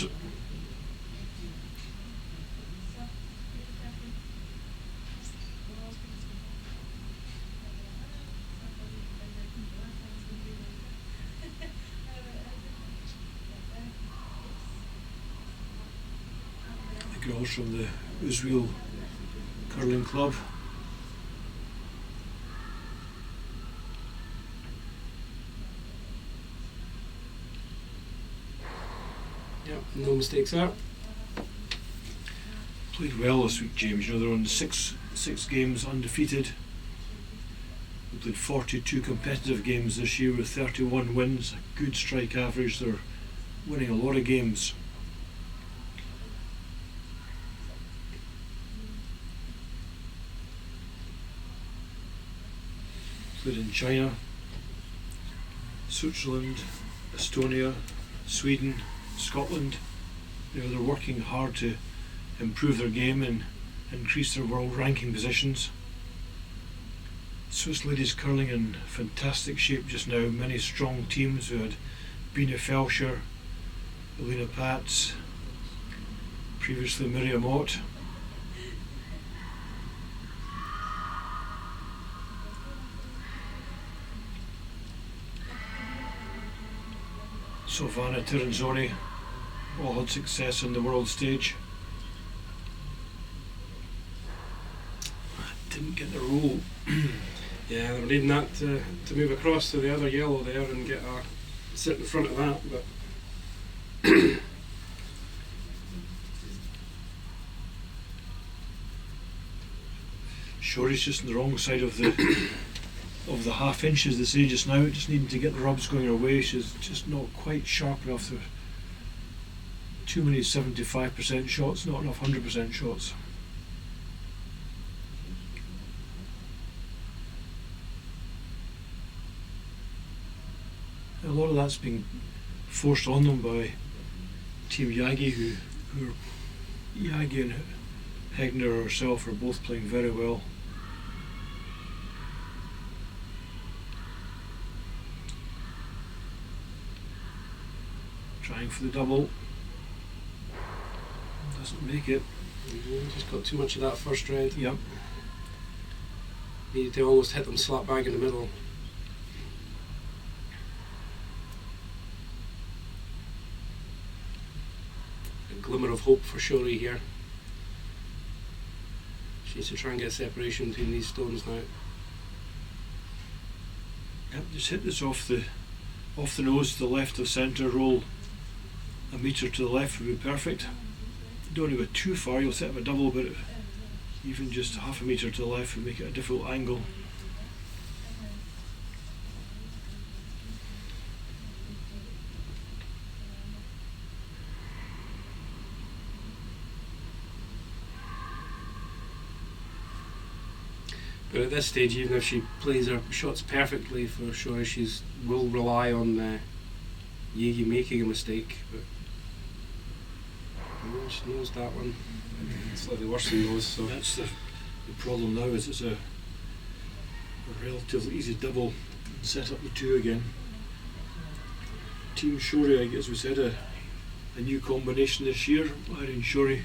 The girls from the Israel Curling Club. Yep, no mistakes there. Played well this week, James. You know, they're on 6 games undefeated. They played 42 competitive games this year with 31 wins, a good strike average. They're winning a lot of games. Played in China, Switzerland, Estonia, Sweden, Scotland. You know, they're working hard to improve their game and increase their world ranking positions. Swiss ladies curling in fantastic shape just now. Many strong teams who had Bina Felscher, Elena Patz, previously Miriam Ott. Sovana Tiranzoni all had success on the world stage. Didn't get the roll. Yeah, they're needing that to move across to the other yellow there and get a sit in front of that. But Shorey's just on the wrong side of the of the half inch, as they say just now, just needing to get the rubs going her way. She's just not quite sharp enough. There too many 75% shots, not enough 100% shots. A lot of that's being forced on them by Team Yagi, who are, Yagi and Hegner herself are both playing very well. Trying for the double. Doesn't make it. Just got too much of that first red. Yep. Needed to almost hit them slap bang in the middle. A glimmer of hope for Shori here. She needs to try and get separation between these stones now. Yep, just hit this off the nose to the left of centre, roll a metre to the left would be perfect. Don't want to go too far, you'll set up a double, but even just half a metre to the left would make it a difficult angle. But at this stage, even if she plays her shots perfectly for sure, will rely on Yagi making a mistake. But she knows that one. Slightly worse than those. So That's the problem now, is it's a relatively easy double. Set up the two again. Team Shori, as we said, a new combination this year. Irene Shori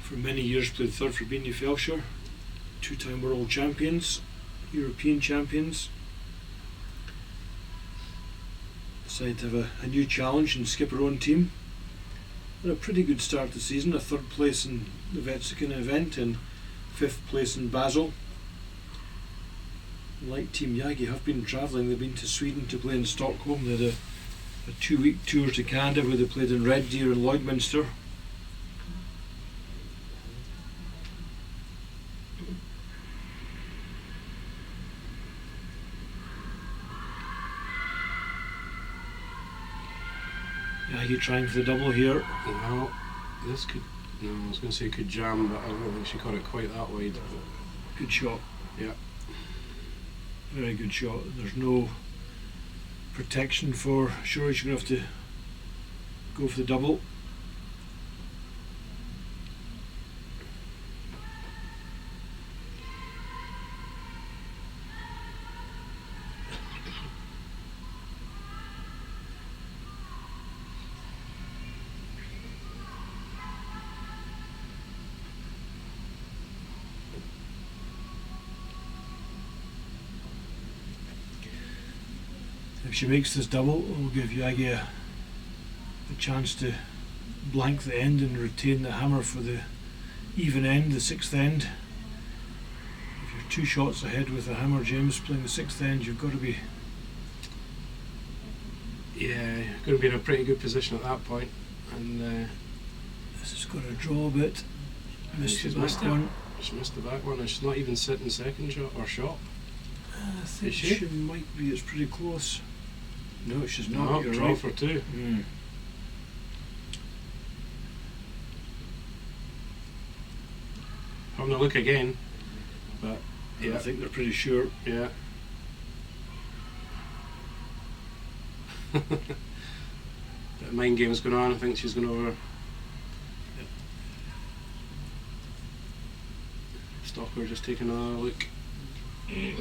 for many years played third for Bini Felsher, two-time world champions, European champions. Decided to have a new challenge and skip her own team. Had a pretty good start to the season, a third place in the Vetsuken event and fifth place in Basel. Like Team Yagi have been travelling, they've been to Sweden to play in Stockholm. They had a 2-week tour to Canada where they played in Red Deer and Lloydminster. Yagi trying for the double here. well, this could. No, I was going to say could jam, but I don't think she got it quite that wide. Good shot. Yeah. Very good shot. There's no protection for Shori. She's going to have to go for the double. If she makes this double, it will give Yagi a chance to blank the end and retain the hammer for the even end, the sixth end. If you're 2 shots ahead with the hammer, James, playing the sixth end, you've got to be... Yeah, going to be in a pretty good position at that point. And This has got to draw a bit. Missed the missed back it. one. She missed the back one, and she's not even sitting second shot or shot. I think Is she? she might be. It's pretty close. No, she's not. No, You're draw right. for 2. Mm. Having a look again, but yeah, I think they're pretty sure. yeah. Bit of mind games going on. I think she's going over. Stalker just taking another look. I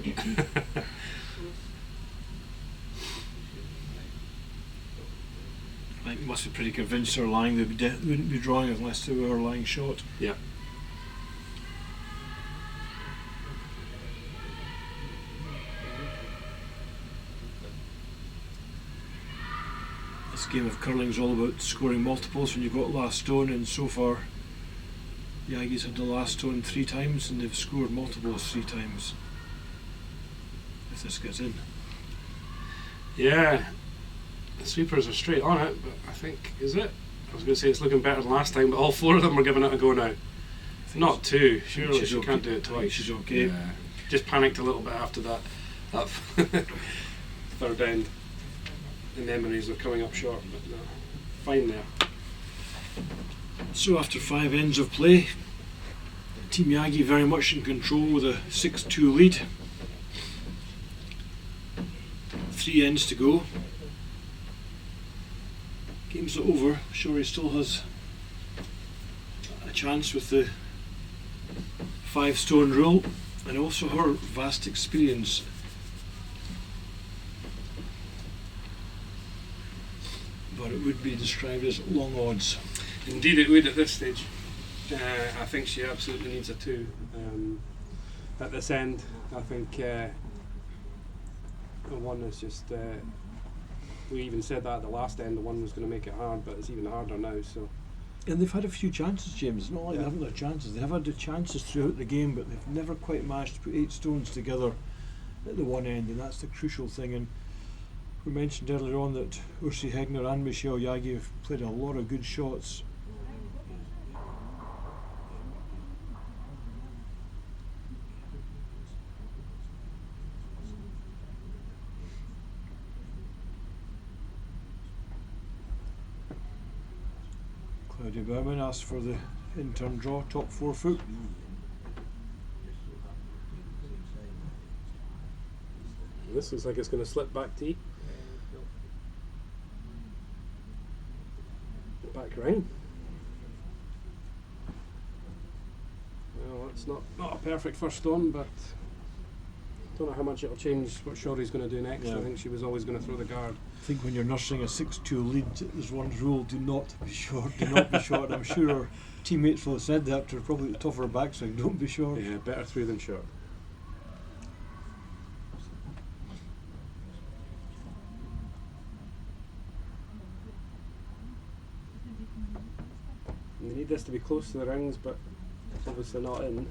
think must be pretty convinced they're lying. They wouldn't be drawing unless they were a lying shot. Yeah. This game of curling is all about scoring multiples when you've got last stone, and so far Yagi's had the last stone 3 times and they've scored multiples 3 times. If this gets in. Yeah. The sweepers are straight on it, but I think, is it? I was going to say it's looking better than last time, but all 4 of them are giving it a go now. Not 2. Surely she's she okay. can't do it I think twice. she's okay. Yeah. just panicked a little bit after that third end. The memories of coming up short, but no, fine there. So after 5 ends of play, Team Yagi very much in control with a 6-2 lead. 3 ends to go. Game's not over. Shorey still has a chance with the 5-stone rule and also her vast experience. But it would be described as long odds. Indeed it would at this stage. I think she absolutely needs a 2. At this end, I think the 1 is just... we even said that at the last end, the 1 was going to make it hard, but it's even harder now. So, and they've had a few chances, James. It's not like they haven't had chances. They have had the chances throughout the game, but they've never quite managed to put 8 stones together at the one end, and that's the crucial thing. And we mentioned earlier on that Ursi Hegner and Michelle Yagi have played a lot of good shots. Claudia Bowman asked for the in-turn draw, top 4 foot. this looks like it's going to slip back tee. Back round. Well, that's not a perfect first stone, but don't know how much it'll change what Shorey's going to do next. Yeah. I think she was always going to throw the guard. I think when you're nursing a 6-2 lead, there's one rule: do not be short. Do not be short. I'm sure our teammates will have said that to probably the top of her backswing. Don't be short. Yeah, better through than short. We need this to be close to the rings, but it's obviously not in.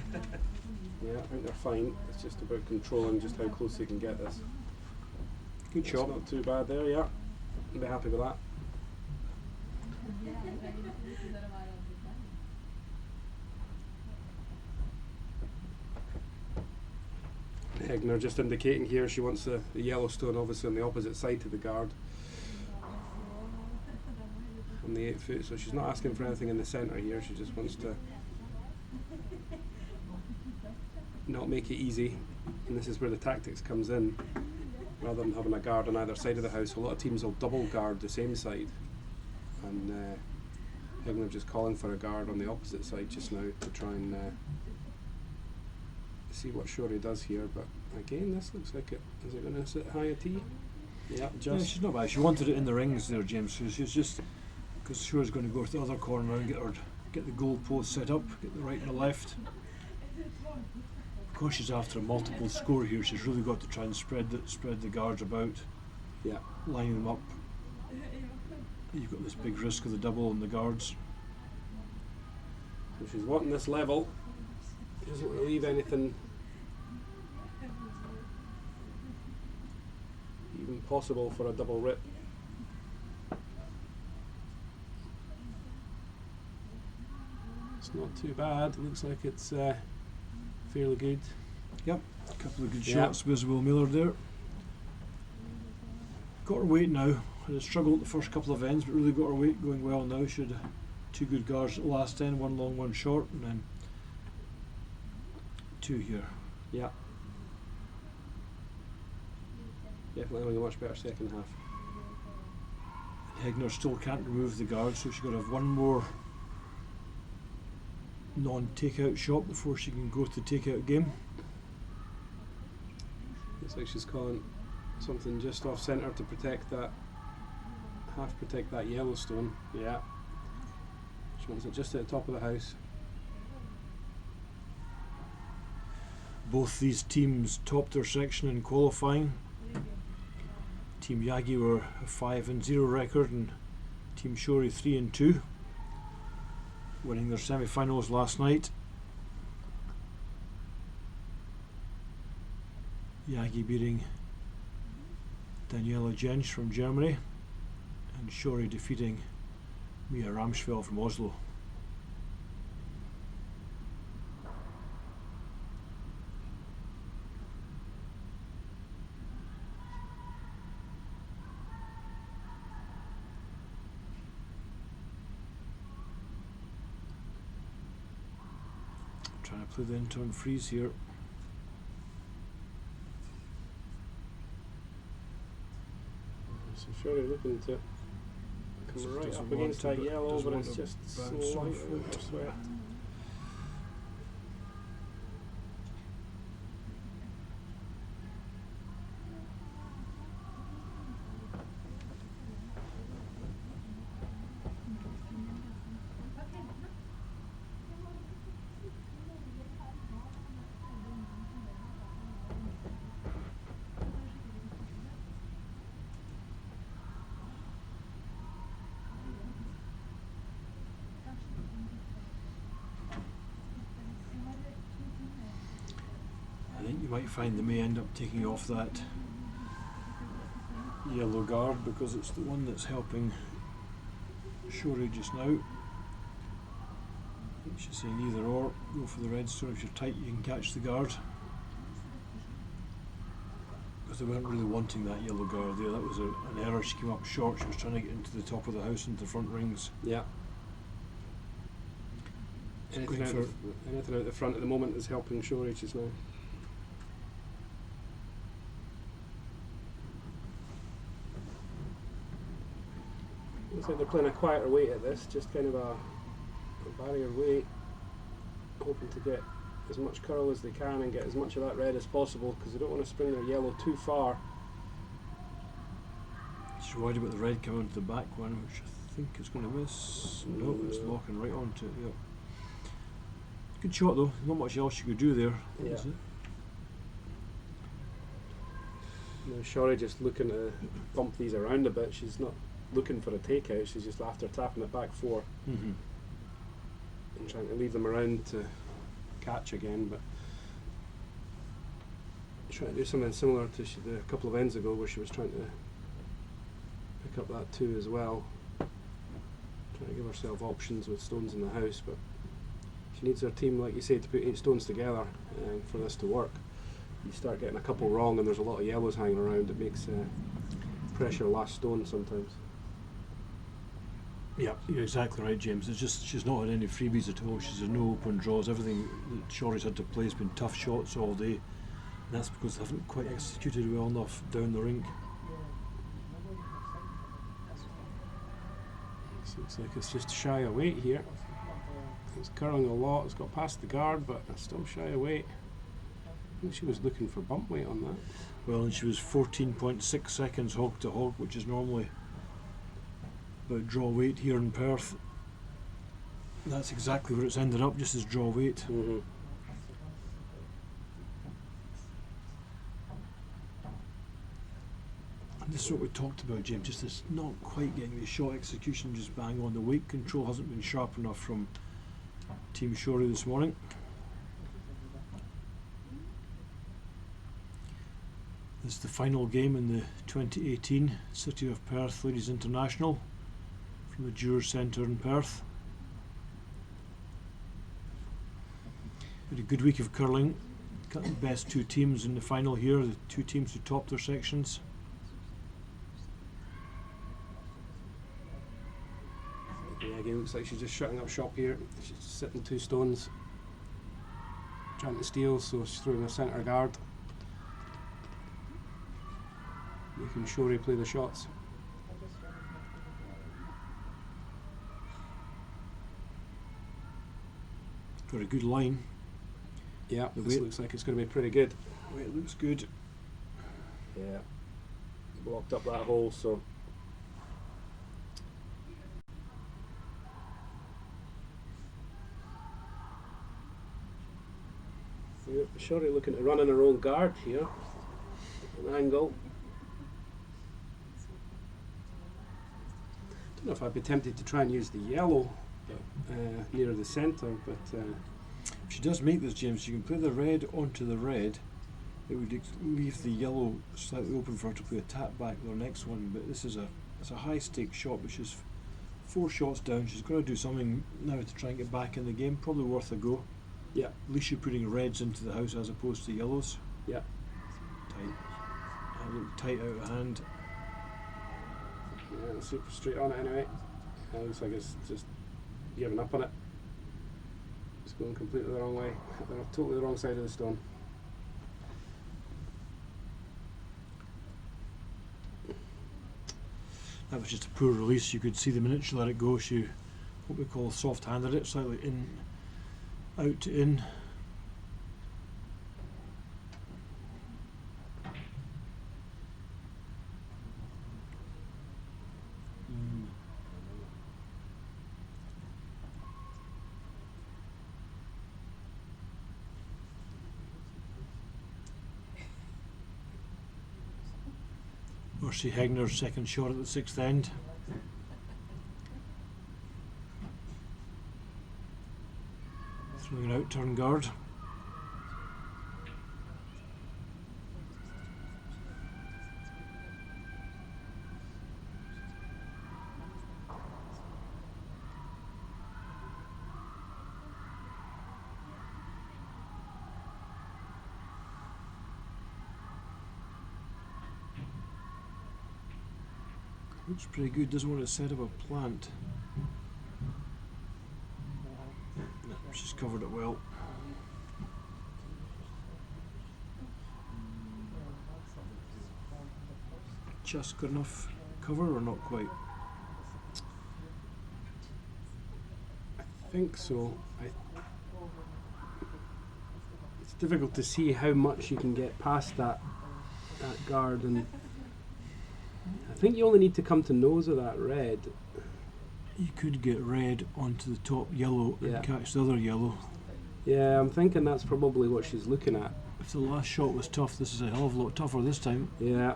Yeah, I think they're fine. It's just about controlling just how close you can get this. Good It's shot. not too bad there, yeah. I'll be happy with that. Hegner just indicating here she wants the yellow stone obviously on the opposite side to the guard. On the 8 foot, so she's not asking for anything in the centre here, she just wants to not make it easy, and this is where the tactics comes in. Rather than having a guard on either side of the house, a lot of teams will double guard the same side, and Hegner just calling for a guard on the opposite side just now to try and see what Shorey does here. But again, this looks like it. Is it going to sit high at tee? Yeah, Yeah, just. she's not bad. She wanted it in the rings there, James. So she's just, because Shorey's going to go to the other corner and get the goal post set up, get the right and the left. Because she's after a multiple score here, she's really got to try and spread the guards about. Yeah. Line them up. You've got this big risk of the double on the guards. So she's wanting this level. She doesn't want to leave anything even possible for a double rip. It's not too bad. It looks like it's fairly good. Yep, a couple of good Yeah. shots with Will Miller there. Got her weight now. Had a struggle at the first couple of ends, but really got her weight going well now. She had 2 good guards at the last end, 1 long, 1 short, and then 2 here. Yeah. Definitely having a much better second half. Hegner still can't remove the guard, so she's got to have 1 more non-takeout shot before she can go to the takeout game. Looks like she's calling something just off centre to protect that, half protect that yellow stone. Yeah. She wants it just at the top of the house. Both these teams topped their section in qualifying. Team Yagi were a 5-0 record, and Team Shorey 3-2, winning their semi-finals last night. Yagi beating Daniela Jentsch from Germany, and Shorey defeating Mia Ramsfeld from Oslo. Trying to play the in-turn freeze here. So Shorey looking to come right Doesn't up want against to, that but yellow, doesn't but want it's to just bounce so light off. out of sweat. I think you might find they may end up taking off that yellow guard because it's the one that's helping Shorey just now. I think she's saying either or, go for the red stone. If you're tight you can catch the guard. Because they weren't really wanting that yellow guard there. That was an error. She came up short. She was trying to get into the top of the house, into the front rings. Yeah. Anything out the front at the moment is helping Shorey just now. Looks like they're playing a quieter weight at this, just kind of a barrier weight, hoping to get as much curl as they can and get as much of that red as possible because they don't want to spring their yellow too far. She's worried about the red coming onto the back one, which I think is going to miss. No, it's locking right onto it. Yep. Good shot though. Not much else you could do there. Yeah. Was it? Now Shorey just looking to bump these around a bit. She's not looking for a takeout. She's just after tapping it back 4 Mm-hmm. and trying to leave them around to catch again. But trying to do something similar to she did a couple of ends ago, where she was trying to pick up that 2 as well. Trying to give herself options with stones in the house, but she needs her team, like you say, to put 8 stones together for this to work. You start getting a couple wrong and there's a lot of yellows hanging around, it makes pressure last stone sometimes. Yeah, you're exactly right, James. It's just she's not had any freebies at all. She's had no open draws. Everything that Shorey's had to play has been tough shots all day. And that's because they haven't quite executed well enough down the rink. So looks like it's just shy of weight here. It's curling a lot. It's got past the guard, but it's still shy of weight. I think she was looking for bump weight on that. Well, and she was 14.6 seconds hog to hog, which is normally about draw weight here in Perth. That's exactly where it's ended up, just as draw weight. Mm-hmm. And this is what we talked about, James, just this not quite getting the shot execution just bang on. The weight control hasn't been sharp enough from Team Shorey this morning. This is the final game in the 2018 City of Perth Ladies International from the Jurors Centre in Perth. We had a good week of curling. Got the best 2 teams in the final here, the 2 teams who topped their sections. Yeah, again, looks like she's just shutting up shop here. She's sitting 2 stones, trying to steal, so she's throwing a centre guard, making Shorey play the shots. Got a good line. Yeah, The this weight. looks like it's going to be pretty good. Weight looks good. Yeah, blocked up that hole, so yeah, Shorey looking to run in her own guard here. An angle. Don't know if I'd be tempted to try and use the yellow near the centre, but If she does make this, James, you can play the red onto the red. It would leave the yellow slightly open for her to play a tap back with her next one, but this is it's a high stake shot, which is 4 shots down. She's got to do something now to try and get back in the game. Probably worth a go. yeah, At least you're putting reds into the house as opposed to yellows. yeah. Tight. That looked tight out of hand. Yeah, super straight on it anyway. Looks like it's just giving up on it. It's going completely the wrong way. They're totally the wrong side of the stone. That was just a poor release. You could see the minute she let it go, she what we call soft-handed it, slightly in, out to in. Mercy Hegner's second shot at the sixth end. Throwing out turn guard. Looks pretty good, doesn't want it set of a plant. No, she's covered it well. Just good enough cover or not quite? I think so. It's difficult to see how much you can get past that guard, and I think you only need to come to nose of that red. You could get red onto the top yellow Yeah. and catch the other yellow. Yeah, I'm thinking that's probably what she's looking at. If the last shot was tough, this is a hell of a lot tougher this time. Yeah.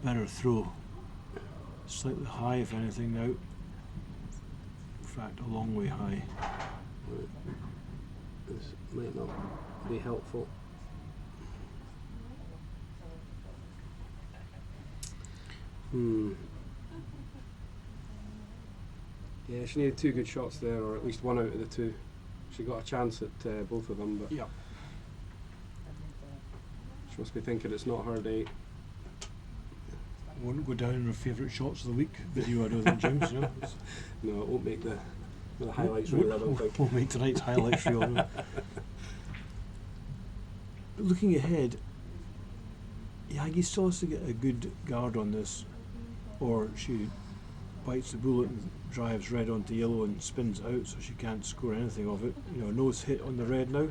Better throw. Slightly high if anything now. In fact, a long way high. This might not be helpful. Yeah, she needed two good shots there, or at least one out of the two. She got a chance at both of them, but Yeah. she must be thinking it's not her day. Won't go down in her favourite shots of the week video, I don't think, James. You know? No, it won't make the highlights reel, I don't think. Won't make tonight's highlights reel. No. But looking ahead, Yagi still has to get a good guard on this, or she bites the bullet and drives red onto yellow and spins out, so she can't score anything of it. You know, nose hit on the red now.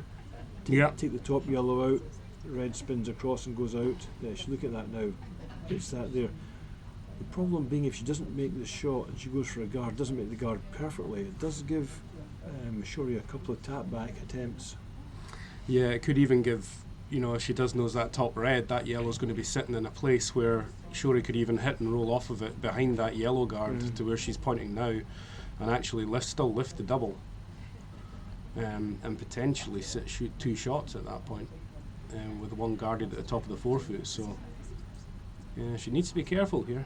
Take the top yellow out. The red spins across and goes out. Yeah, she's looking at that now. It's that there. The problem being, if she doesn't make the shot and she goes for a guard, doesn't make the guard perfectly, it does give Shori a couple of tap back attempts. Yeah, it could even give, if she does nose that top red, that yellow's going to be sitting in a place where Shori could even hit and roll off of it behind that yellow guard to where she's pointing now, and actually still lift the double, and potentially shoot two shots at that point, with one guarded at the top of the forefoot. So yeah, she needs to be careful here.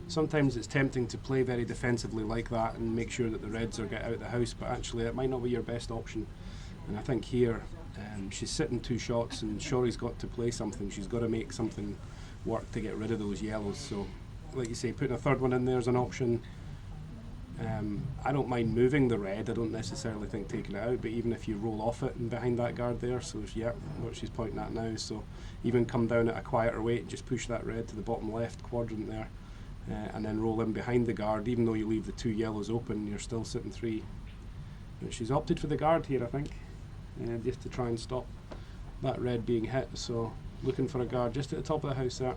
Sometimes it's tempting to play very defensively like that and make sure that the reds are get out of the house, but actually it might not be your best option. And I think here she's sitting two shots, and Shori's got to play something. She's got to make something work to get rid of those yellows. So, like you say, putting a third one in there is an option. I don't mind moving the red. I don't necessarily think taking it out, but even if you roll off it and behind that guard there, so yeah, what she's pointing at now. So even come down at a quieter weight, just push that red to the bottom left quadrant there, and then roll in behind the guard. Even though you leave the two yellows open, you're still sitting three. But she's opted for the guard here, I think, just to try and stop that red being hit. So looking for a guard just at the top of the house there.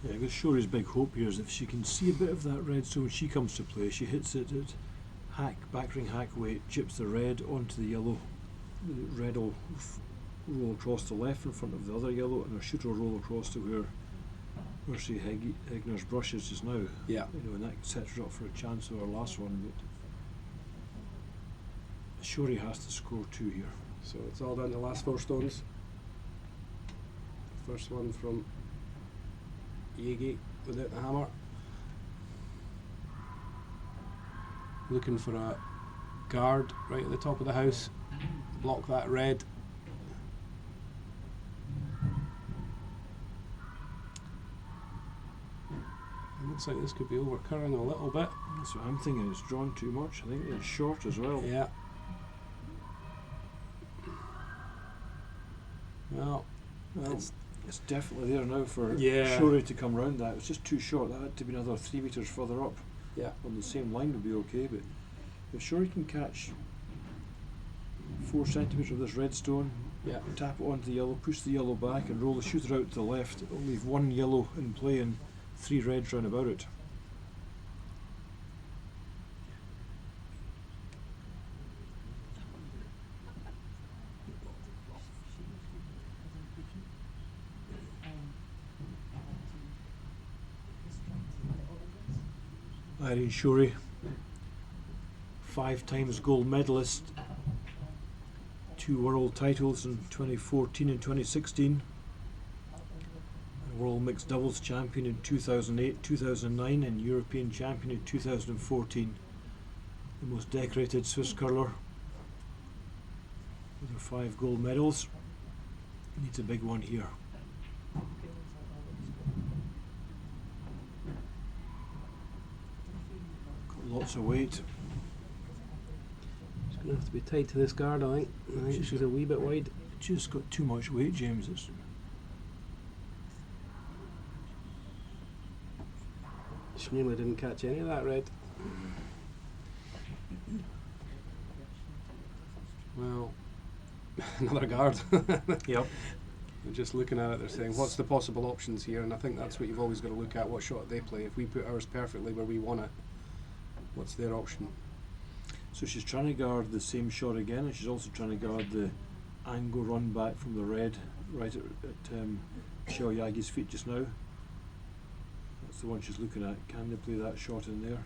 Yeah, I guess Shori's big hope here is if she can see a bit of that red, so when she comes to play, she hits it at backring hack weight, chips the red onto the yellow. The red will roll across the left in front of the other yellow, and her shooter will roll across to where Mercy Hegner's brush is just now. Yeah. And that sets her up for a chance with her last one. But Shori has to score two here. So it's all down to the last four stones. First one from Yagi without the hammer. Looking for a guard right at the top of the house. Block that red. It looks like this could be overcurring a little bit. That's what I'm thinking. It's drawn too much. I think it's short as well. Yeah. Well, Well, it's, it's definitely there now for Yeah. Shorey to come round that. It was just too short. That had to be another 3 metres further up. yeah. On the same line would be okay, but if Shorey can catch 4 centimetres of this red stone, Yeah. tap it onto the yellow, push the yellow back and roll the shooter out to the left, it'll leave 1 yellow in play and 3 reds round about it. Irene Shorey, 5 times gold medalist, 2 world titles in 2014 and 2016, and world mixed doubles champion in 2008, 2009 and European champion in 2014. The most decorated Swiss curler with her 5 gold medals. Needs a big one here. Lots of weight. It's going to have to be tight to this guard, I think. I think she's a wee bit wide. Just got too much weight, James. It's She nearly didn't catch any of that red. Well, another guard. yep. They're just looking at it, they're saying, what's the possible options here? And I think that's what you've always got to look at, what shot they play. If we put ours perfectly where we want it, what's their option? So she's trying to guard the same shot again, and she's also trying to guard the angle run back from the red right at Michelle Yagi's feet just now. That's the one she's looking at. Can they play that shot in there?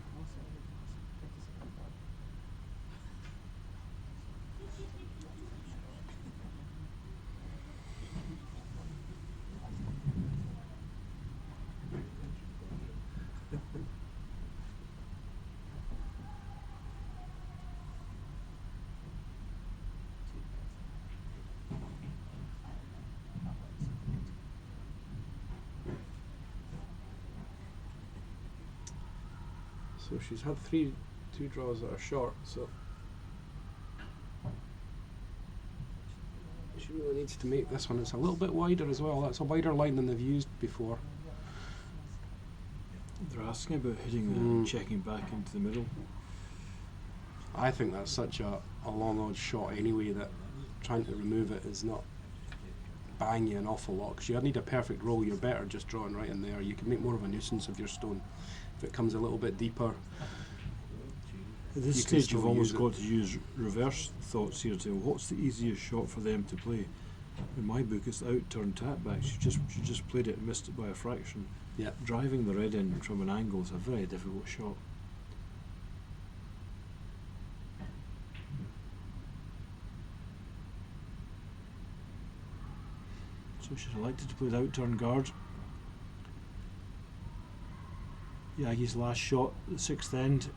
So she's had 2 draws that are short, so she really needs to make this one. It's a little bit wider as well. That's a wider line than they've used before. They're asking about hitting and checking back into the middle. I think that's such a long odd shot anyway that trying to remove it is not bang you an awful lot, because you need a perfect roll. You're better just drawing right in there. You can make more of a nuisance of your stone if it comes a little bit deeper. At this You can stage still you've almost use it. got to use reverse thoughts here to what's the easiest shot for them to play. In my book it's the out turn tap back. She just played it and missed it by a fraction. Yeah. Driving the red in from an angle is a very difficult shot. So she's elected to play the out turn guard. Yagi's last shot, the 6th end,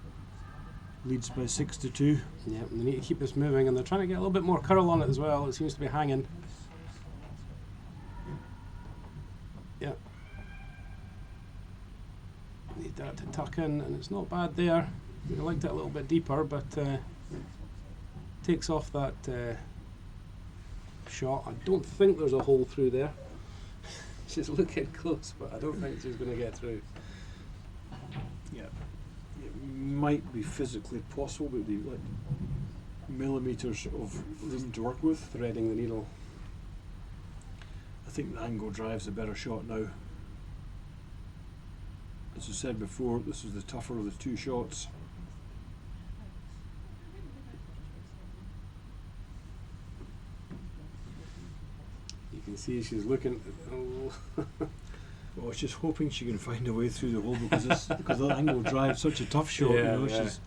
leads by 6-2. Yeah, and they need to keep this moving, and they're trying to get a little bit more curl on it as well. It seems to be hanging. Yeah. Need that to tuck in, and it's not bad there. We liked it a little bit deeper, but takes off that shot. I don't think there's a hole through there. She's looking close, but I don't think she's going to get through. Yeah, it might be physically possible, but it'd be like millimetres of room to work with. Threading the needle. I think the angle drive's a better shot now. As I said before, this is the tougher of the 2 shots. You can see she's looking. Oh. I was just hoping she can find a way through the hole because that angle drive's such a tough shot. Yeah, you know, yeah. she's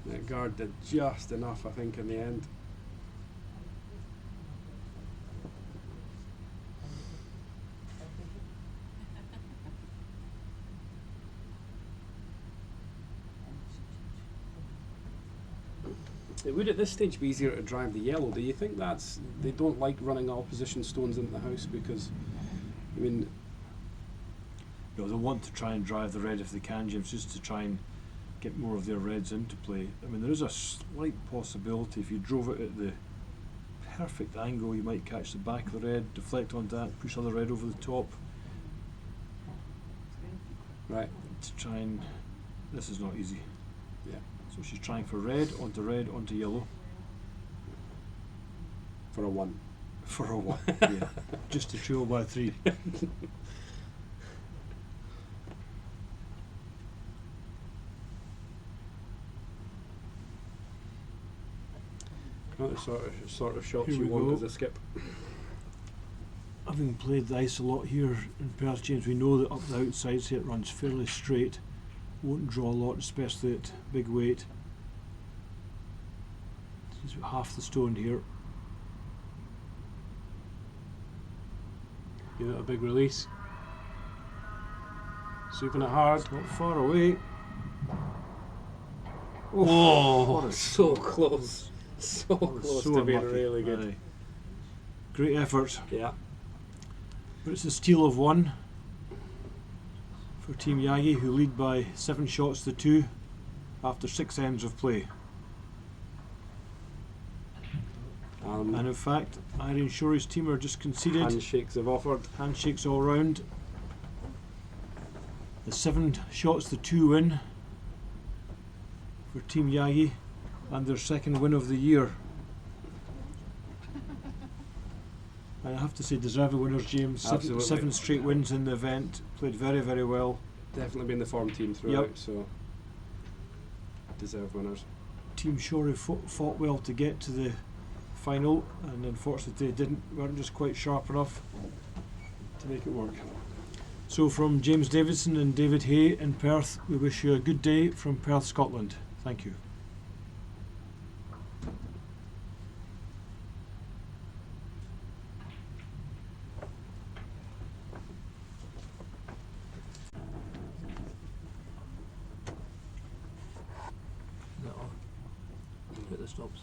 That guard did just enough, I think, in the end. It would at this stage be easier to drive the yellow. Do you think they don't like running opposition stones into the house? Because, I mean, They want to try and drive the red if they can, James, just to try and get more of their reds into play. I mean, there is a slight possibility if you drove it at the perfect angle, you might catch the back of the red, deflect onto that, push other red over the top. Right. To try and, this is not easy. Yeah. So she's trying for red onto yellow. For a 1. For a 1, yeah. Just to trail by 3. Not the sort of shots Here you we want go. as a skip. Having played the ice a lot here in Perth, James, we know that up the outside here it runs fairly straight. Won't draw a lot, especially at big weight. He's about half the stone here. Give it a big release. Sweeping it hard. It's not far away. Oh, what a so shot. close. So That was close so to being unlucky. really good. Aye. Great effort. Yeah. But it's a steal of 1 for Team Yagi, who lead by 7 shots to 2 after 6 ends of play. And in fact, Irene Shorey's team are just conceded. Handshakes have offered. Handshakes all round. The 7 shots to 2 win for Team Yagi, and their second win of the year. And I have to say, deserving winners, James. Absolutely. 7 straight wins in the event. Played very, very well. Definitely been the form team throughout, so deserved winners. Team Shorey fought well to get to the final, and unfortunately they weren't just quite sharp enough to make it work. So from James Davidson and David Hay in Perth, we wish you a good day from Perth, Scotland. Thank you. Hit the stops.